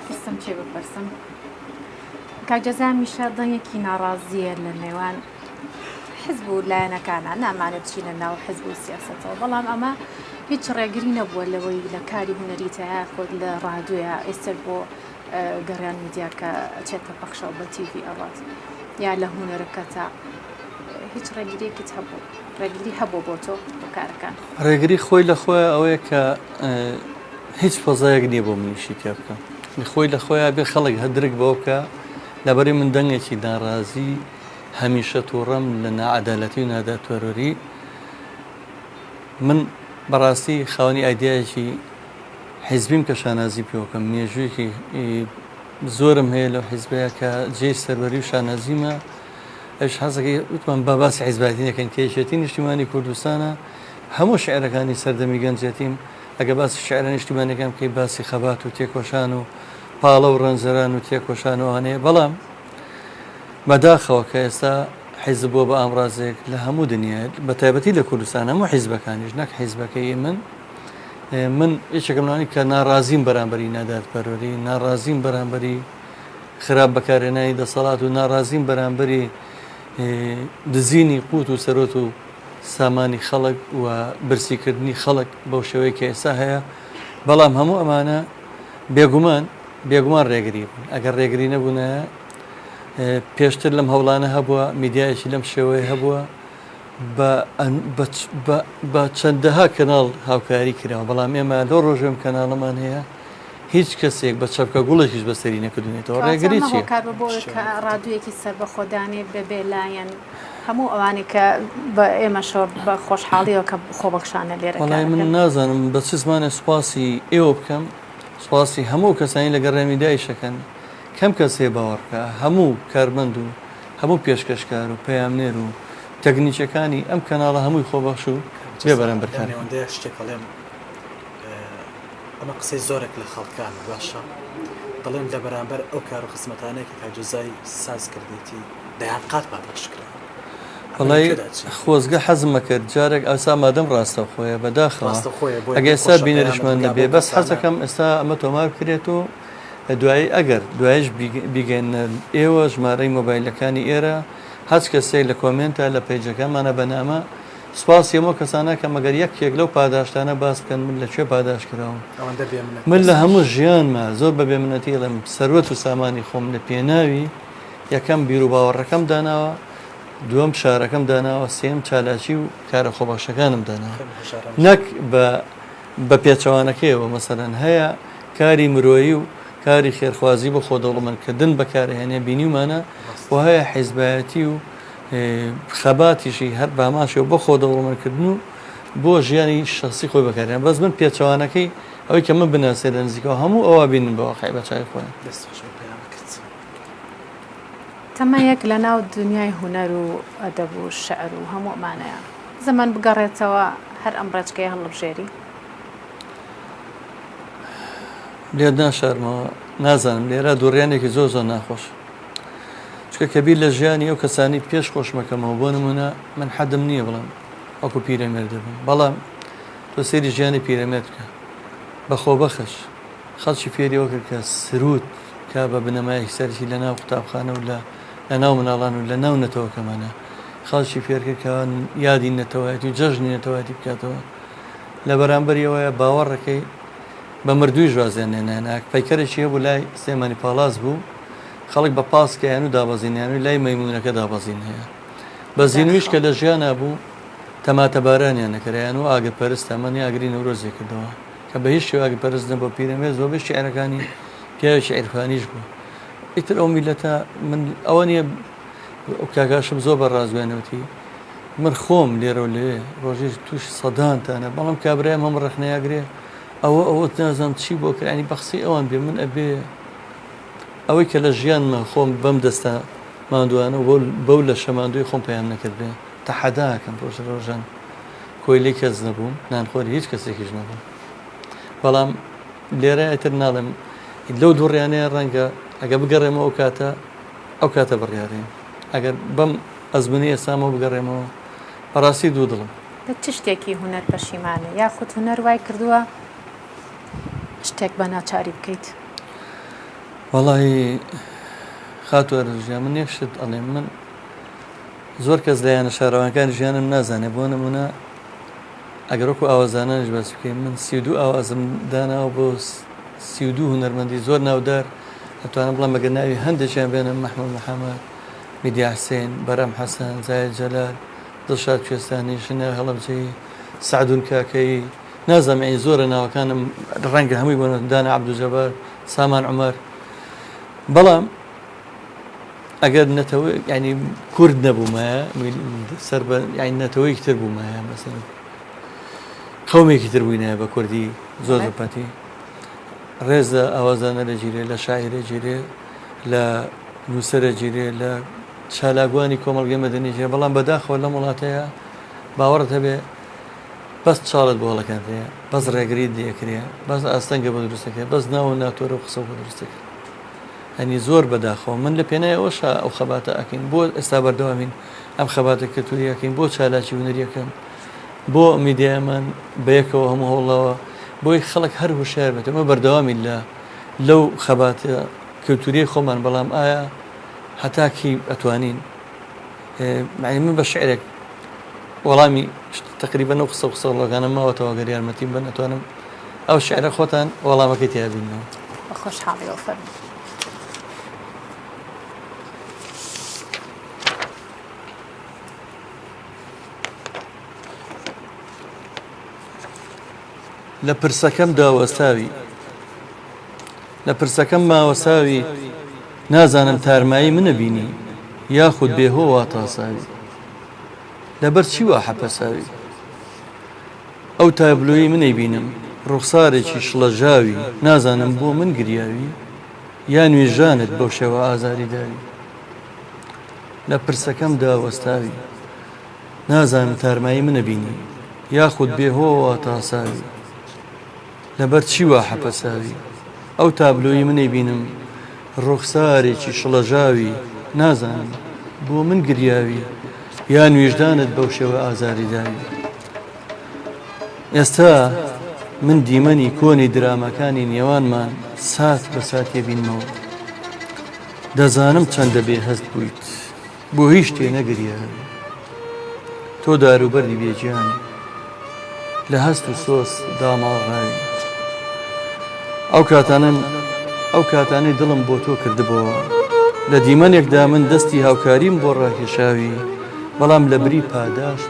ئێستم چێ بپرسم کاکجەزا میشە دڵێکی ناڕازیە لە نێوان حزب و لایەنەکانە نامانێت بچینە ناو حزب و سیاسەتەوە بەڵام ئەمە هیچ ڕێگری نەبووە لەوەی لە کاری هونەریتەیە خۆت لە ڕادیۆیە ئێستا بۆ گەڕیان میدیاکە ئەچێتە پەخشەوە بە تیڤی ئەڵات یا لە هونەرەکەتە هیچ ڕێگریەکیت هەبوو ڕێگری هەبوو بۆ تۆ بۆ کارەکان ڕێگری خۆی لە خۆی ئەوەیە کە هیچ فەزایەک نییە بۆ منیشی تێ بکەم خۆی لە خۆیان بێ خەڵک هەدرک بۆ بکە لەبەری من دەنگێکی ناڕازی هەمیشە تووڕەم لە نائەدالەتی و ناداتوەرۆری من بەڕاستی خاوەنی ئایدیایەکی حیزبیم کە شانازی پێوەکەم مێژوویەکی زۆرم هەیە لەو حیزبەیە کە جێی سەروەری و شانازیمە ئەوش حەزەکەی وتمان با باسی حیزبایەتی نەکەین کە یەکێتی نیشتیمانی کوردستانە هەموو شعرەکانی سەردەمی گەنجێتیم ئەگە باسی شعرە نیشتیمانەکەم کەی باسی خەبات و تێکۆشان و پاڵە و ڕەنجەران و تێکۆشانەوانەیە بەڵام بەداخەوە کە ئێستا حیزب بۆ بە ئامڕازێک لە هەموو دنیا بە تایبەتی لە کوردستان هەموو حیزبەکانیش نەک حیزبەکەی من یەکێکمانی کە ناڕازیم بەرامبەری ناداتپەروەری ناڕازیم بەرامبەری خراپ بەکارهێنانی دەسەڵات و ناڕازیم بەرامبەری دزینی قوت و سەرۆت و سامانی خەڵک و برسیکردنی خەڵک بەو شێوەیە کە ئێستا هەیە بەڵام هەموو ئەمانە بێگومان ڕێگری بوون ئەگەر ڕێگری نەبوونە پێشتر لەم هەوڵانە هەبووە میدیایەکی لەم شێوەیە هەبووە بە چەندەها کەناڵ هاوکاری کراوە بەڵام ئێمە لەو ڕۆژێم کەناڵەمان هەیە هیچ کەسێک بە چەپکە گوڵێکیش بەسەری نەکردونێتەوە ڕێگری چیە ڕادیۆیەکی سەر بە خۆدانێ بەبێ لایەن هەموو ئەوانی کە بە ئێمەشەوە بە خۆشحاڵیەوە کە خۆبەخشانە لێرە وەڵای من نازانم بە چ زمانە سوپاسی ئێوە بکەم سواسی هەموو کەسانی لە گەڕێمی دایشەکەن کەم کەسێ باوەڕکە هەموو کارمەند و هەموو پێشکەشکار و پەیامنێر و تەکنیکەکانی ئەم کەناڵە هەمووی خۆبەخش و بێ بەرەمبەرکار نێوەندەیە شتێک بڵێم ئەمە قسەی زۆرێک لە خەڵکان باشە دەڵێن لە بەرامبەر ئەو کار و خزمەتانەیەکە کاجزای ساز کردێتی دەیان قات پاداشکرا وڵی خۆزگە حەزمە کرد جارێک ئەسا مادەم ڕاستە خۆیە بەداخەوە ئەگە ئێستا بینەریشمان نەبێ بەس حەزەکەم ئێستا ئەمە تۆمار کرێت و دوایی ئەگەر دوایش بیگەنە ئێوە ژمارەی مۆبایلەکانی ئێرە هەچ کەسێک لە کۆمنتە لە پێیجەکەمانە بەنامە سوپاس هەموو کەسانە کە مەگەر یەکێک لەو پاداشتانە باس بکەن من لەکوێ پاداش کراوم من لە هەموو ژیانمە زۆر بە بێمنەتی لەم سەروەت و سامانی خۆم لە پێناوی یەکەم بیر و باوەڕەکەم داناوە دووەم شارەکەم داناوە سێم چالاکی و کارە خۆباشەکانم داناوە نەک بە پێچەوانەکەیەوە مەسەرەن هەیە کاری مرۆیی و کاری خێرخوازی بۆ خۆدەوڵەمەندکردن بەکارهێنێ بینیمانە و هەیە حیزبایەتی و خەباتیشی هەر باماشەوە بۆ خۆدەوڵەمەندکردن و بۆ ژیانی شخصی خۆی بەکارێن بەس من پێچەوانەکەی ئەوەی کە من بناسێ لە نزیکەوە هەموو ئەوە بینن بە واقعی بە چای خۆیان تەمە یەک لە ناو دنیای هوەر و ئەدەب و شعر و هەموو ئەمانەیە زەمان بگەڕێتەوە هەر ئەم ڕێچکەی هەڵبژێری لێ ناشارمەوە نازانم لێرە دووڕیانێکی زۆر زۆر ناخۆش چکە کەبیر لە ژیانی ئەو کەسانی پێش خۆشمەکەمەوە بۆ نمونە من حەدم نییە بڵم ئەوکو پیرەمێر دەبم بەڵام تۆ سێری ژیانی پیرەمێر بکە بەخۆ بەخش خەڵکی فێریەوە کرد کە سرود کا بە بنەمایەکی سەرکی لە ناو قوتابخانە و لە ناو مناڵان و لە ناو نەتەوەکەمانە خەڵکی فێرکردکەوان یادی نەتەوەیەتی و جەژنی نەتەوەیەتی بکاتەوە لە بەرامبەریەوەیە باوەڕەکەی بە مردووی ژوازێنێناناک پەیکەرێکی هەبوو لای سێمانی پاڵاز بوو خەڵک بە پاسکەیان و دابەزینیان و لای مەیمونونەکە دابەزین هەیە بە زیینویش کە لە ژیانە بوو تەماتە بارانیان نەکەیان و ئاگرپەرست ئەمەنی ئاگری نەورۆزی کردەوە کە بە هیچ شێوە ئاگرپەرست نەبوو پیرەمێر زۆر بەشی شیعرەکانی پیاوێکی عیرفانیش بوو ئیتر ئەو میلەتە من ئەوە نییە کاکاشم زۆر بە ڕازگوێنەوەتی من خۆم لێرە و لێ ڕۆژێش تووش سەدانتانە بەڵام کابرایم هەم ڕخنەیەگرێ ئەوە نازانم چی بۆ کردنی بەخسی ئەوان بێ من ئەبێ ئەوەی کە لە ژیانمە خۆم بەم دەستە ماندووانە بەو لە شەماندوی خۆم پەیام نەکردێ تەحەداکەم ڕۆژ ڕۆژان کۆیلی کەس نەبووم نانخۆری هیچ کەسێکیش نەبوو بەڵام لێرە ئەتر ناڵێم لەو دووڕیانەیە ڕەنگە ئەگە بگەڕێمەوە ئەو کاتە بڕیارێ ئەگەر بەم ئەزمنی ئێسامەوە بگەڕێمەوە بەڕاستی دوو دڵم چ شتێکی هوەر پەشیمانە یاخود هوەر وای کردووە شتێک بە ناچاری بکەیت وەڵی خاتوەرە ژیان من یەکشت ئەڵێم من زۆر کەس لایەنە شارەوانەکانی ژیانم نازانێ بۆ نمونە ئەگەرۆکو ئاوازانانیش باس بکەین من 32 ئاوازم داناوە بۆ 32 هونەرمەندی زۆر ناودار ئەتوانم بڵام بەگەر ناوی هەندێکیان بێنم مەحموود محەممەد میدیا حسێن بەرەم حەسەن زاید جەلال دڵشاد کوێستانی ژنە هەڵەبجەی سعدون کاکەی نازانم زۆرە ناوەکانم ڕەنگە هەمووی بۆ دانا عەبدولجەبار سامان عومەر بەڵام ئەگەر نەتەوەی ینی کورد نەبوومایە سەر یانی نەتەوەیەکی تر بوومایە مەسەن قەومێکی تر بووینایە بە کوردی زۆر زۆرپەتی ڕێزە ئاوازانە لە گیرێ لە شاعرە گیرێ لە نووسەرە گیرێ لە چالاگوانی کۆمەڵگەی مەدەنی گیرێ بەڵام بەداخەوە لە وڵاتەیە باوەڕت هەبێ بەس چاڵت بۆ هەڵەکەندرێ بەس ڕێگری دەکرێ بەس ئاستەنگە بە دروستەکە بەس ناو ناتۆرە و قسە بە دروستەکە هەنی زۆر بەداخەوە من لە پێنای ئەوشا ئەو خەباتە ئەکەین بۆ ئێستا بەردەوامین ئەم خەباتە کەلتوریەکەین بۆ چالاکی هونەریەکەم بۆ میدیامان بەیەکەوە هەموو هەوڵەوە بۆی خەڵک هەر هوشیار بێت ئەمە بەردەوامی لەو خەباتە کەلتوریە خۆمان بەڵام ئایا هەتاکی ئەتوانین من بە شعرێک وەڵامی تقریبا ئەو قسەڵەکانم ماوەتەوە گەر یارمەتیم بن ئەتوانم ئەو شعرە خۆتان وەڵامەکەی تیابینەوە بە خۆشحاڵیەوە فەرموو لە پرسەکەم داوەساوی لە پرسەکەم ماوەساوی نازانم تارمایی منە بینی یاخود بێهۆ وا تاساوی لەبەر چی وا حەپەساوی ئەو تابلۆیی منەی بینم ڕوخسارێکی شڵەژاوی نازانم بۆ من گریاوی یا نوێژانت بەو شێوە ئازاری داوی لە پرسەکەم داوەستاوی نازانم تارمایی منە بینی یاخود بێهۆوە تاساوی لەبەر چی وا حەپەساوی ئەو تابلۆی منەی بینم ڕوخسارێکی شڵەژاوی نازانم بۆ من گریاوی یا نوێژدانت بەو شێوە ئازاری داوی ئێستا من دیمەنی کۆنی درامەکانی نێوانمان سات بە ساتێ بینمەوە دەزانم چەندە بێ هەست بوویت بۆ هیچ شتێ نەگریە تۆ داروبەری بێجیانی لە هەست و سۆس داماڵڕاوی ئەو کاتانەی دڵم بۆ تۆ کردبەوە لە دیمەنێکدا من دەستی هاوکاریم بۆ ڕاکێشاوی بەڵام لە بری پاداش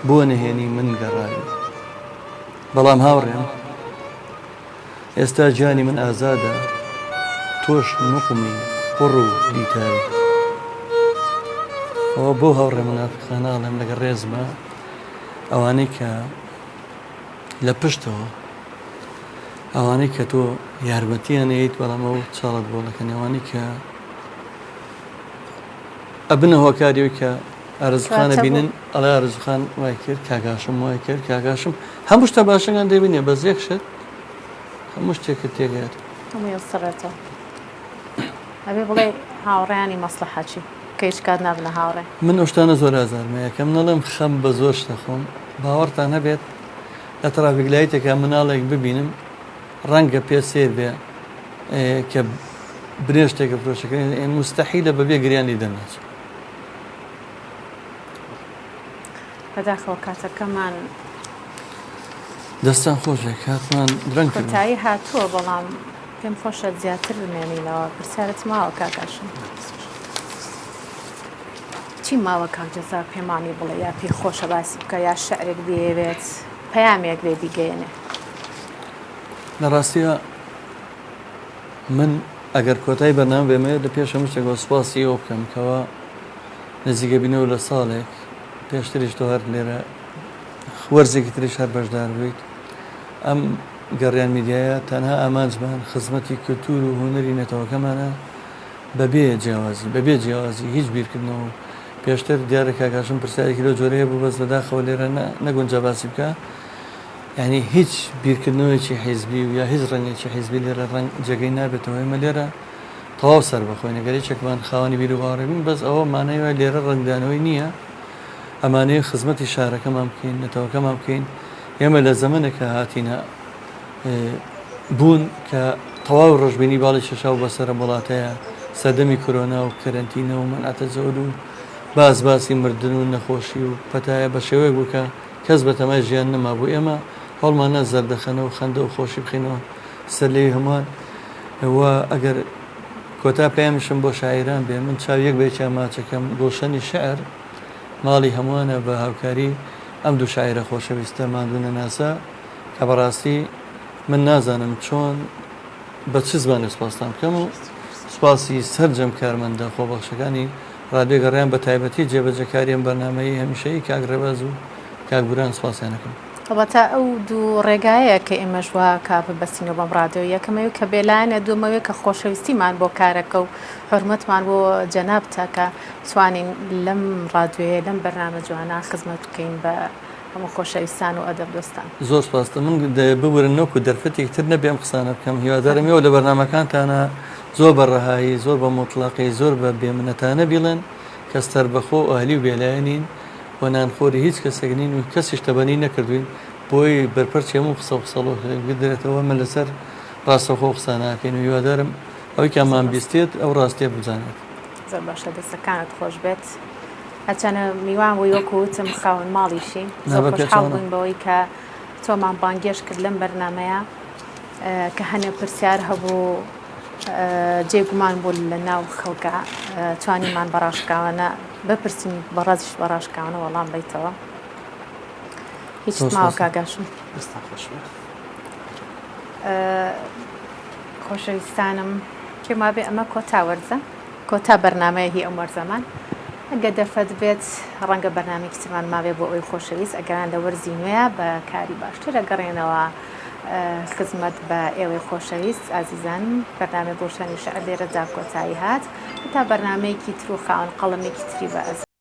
بۆ نهێنی من گەڕاوی بەڵام هاوڕێم ئێستا جانی من ئازادە تۆش نقمی قڕ و دیتاوی ئەوە بۆ هاوڕێ منافقاناڵم لەگە ڕێزمە ئەوانەی کە لە پشتەوە ئەوانەی کە تۆ یارمەتیانەیەیت بەڵام ئەو چاڵت بۆ دەکەن ئەوانەی کە ئەبنە هۆکاریەوەی کە ئارزوخانە بینن ئەڵێ ئارزوخان وای کرد کاگاشم وای کرد کاگاشم هەموو شتە باشەکان دەبینێ بەس یەک شت هەموو شتێکت تێگەێت هەمووی سڕێتەوە ئەبێ بڵێ هاوڕێیانی مەسلحەچی کە هیچ کات نابنە هاوڕێ من ئەو شتانە زۆر ئازارمە یەکەم نەڵێم خەم بە زۆر شتە خۆم باوەڕتان هەبێت لە ترافیکلایتێکە مناڵێک ببینم ڕەنگە پێ سێر بێ کە برێ شتێکە فرۆشەکەی مستەحیلە بەبێ گریانی دەناچ بەداخەوە کاتەکەمان دەستان خۆشێک کاتمان درەنگ کۆتایی هاتووە بەڵام پێم خۆشە زیاتر بمێنینەوە پرسیارت ماوە کاکاشم چی ماوە کاکجەزا پێمانی بڵێ یا پێی خۆشە باسی بکە یا شعرێک بێوێت پەیامێک بێ بیگەێنێ لە ڕاستیە من ئەگەر کۆتایی بەرنامە بێمەیە لە پێش هەموو شتێک سوپاسی ئەوە بکەم کەەوە نزیکە بینەوە لە ساڵێک پێشتریش تۆ هەر لێرە وەرزێکی تریش هەر بەشدار بوویت ئەم گەڕیان میدیایە تەنها ئامانجمان خزمەتی کولتور و هونەری نەتەوەکەمانە بەبێ جیاوازی هیچ بیرکردنەوە پێشتر دیارە کاکاشم پرسیارێکی لە جۆرەیە بوو بەس لەداخەوە لێرە نەگونجا باسی بکە یعنی هیچ بیرکردنەوەیکی حیزبی و یا هیچ ڕەنگێکی حیزبی لێرە ڕەنگ جێگەی نابێتەوە ئێمە لێرە تەواو سەر بەخۆی نەگەرێکێکمان خاوەنی بیر و باوەڕێبین بەس ئەوە مانەوە لێرە ڕەنگدانەوەی نییە ئەمانەیە خزمەتی شارەکەمان بکەین نەتەوەکەمان بکەین ئێمە لە زەمانێکە هاتینە بوون کە تەواو ڕۆژبینی باڵی شەشاو بەسەرە وڵاتەیە سەردەمی کۆرۆنا و کەرەنتینە و مەنعەتە زەور و باسی مردن و نەخۆشی و پەتایە بە شێوەیەک بووکە کەس بە تەمای ژیان نەما بوو ئێمە هەڵمانە زەردەخەنە و خەندە و خۆشی بخینەوە سەر لێوی هەمووان ئەگەر کۆتا پێیانشم بۆ شاعیران بێ من چاو یەک بێکیا ماچەکەم گۆشەنی شعر ماڵی هەمووانە بە هاوکاری ئەم دوو شاعرە خۆشەویستە ماندوونە ناسا کە بەڕاستی من نازانم چۆن بە چ زمانی سوپاسان بکەم و سوپاسی سەرجەم کارمەندە خۆبەخشەکانی ڕادیۆ گەڕیان بە تایبەتی جێبەجەکاریان بەرنامەی هەمیشەیی کاگرەباز و کاکبوران سوپاسیانەکەم ئەڵبەتە ئەو دوو ڕێگایە کە ئێمەش وا کا ببەستینەوە بەم ڕادیۆ یەکەمەوە کە بێلایەنە دووەمەوە کە خۆشەویستیمان بۆ کارەکە و حرمەتمان بۆ جەنابتە کە توانین لەم ڕادیۆیە لەم بەرنامە جوانە خزمەت بکەین بە هەموو خۆشەویستان و ئەدەب دۆستان زۆر سپاسە من ببورن نەوەکو دەرفەتێک تر نەبێم قسانە بکەم هیوادارمەوە لە بەرنامەکانتانە زۆر بە ڕەهایی زۆر بە مۆتڵاقی زۆر بە بێمنەتانە بیڵێن کە سەربەخۆ و ئاهلی و بێلایەنین و نانخۆری هیچ کەسێکنین و کەسیش تەبەنی نەکردوین بۆی بەرپەرچی هەموو قسە و قسەڵۆ بدرێتەوە من لەسەر ڕاستەخۆ قسە ناکەین و هیوادارم ئەوەی کامان بیستێت ئەو ڕاستیە بزانێت زۆر باشە دەستەکانت خۆش بێت هەچەنە میوان بۆ وەکوتم خاون ماڵیشی زۆر خۆشحاڵ بووین بەوەی کە تۆمان بانگێش کرد لەم بەرنامەیە کە هەنێ پرسیار هەبوو جێگومان بوو لە ناو خەڵکە توانیمان بەڕاشکاوانە بپرسین بەڕازیش بەڕاشکاوانە وەڵام بیتەوە هیچ ماوە کاگاشم خۆشەویستانم پێما بێ ئەمە کۆتا وەرزە کۆتا بەرنامەیە هی ئەم وەرزەمان ئەگە دەرفەت بێت ڕەنگە بەرنامێکی ترمان ماوێ بۆ ئەوی خۆشەویست ئەگەران لە وەرزی نوێە بە کاری باشتر ئەگەڕێنەوە خزمەت بە ئێوەی خۆشەویست ئازیزان بەرنامە گۆشانی شەعر لێرە جا کۆتایی هات تا بەرنمەیەکی تر و خاوەن قەڵەمێکی تری بە ئەز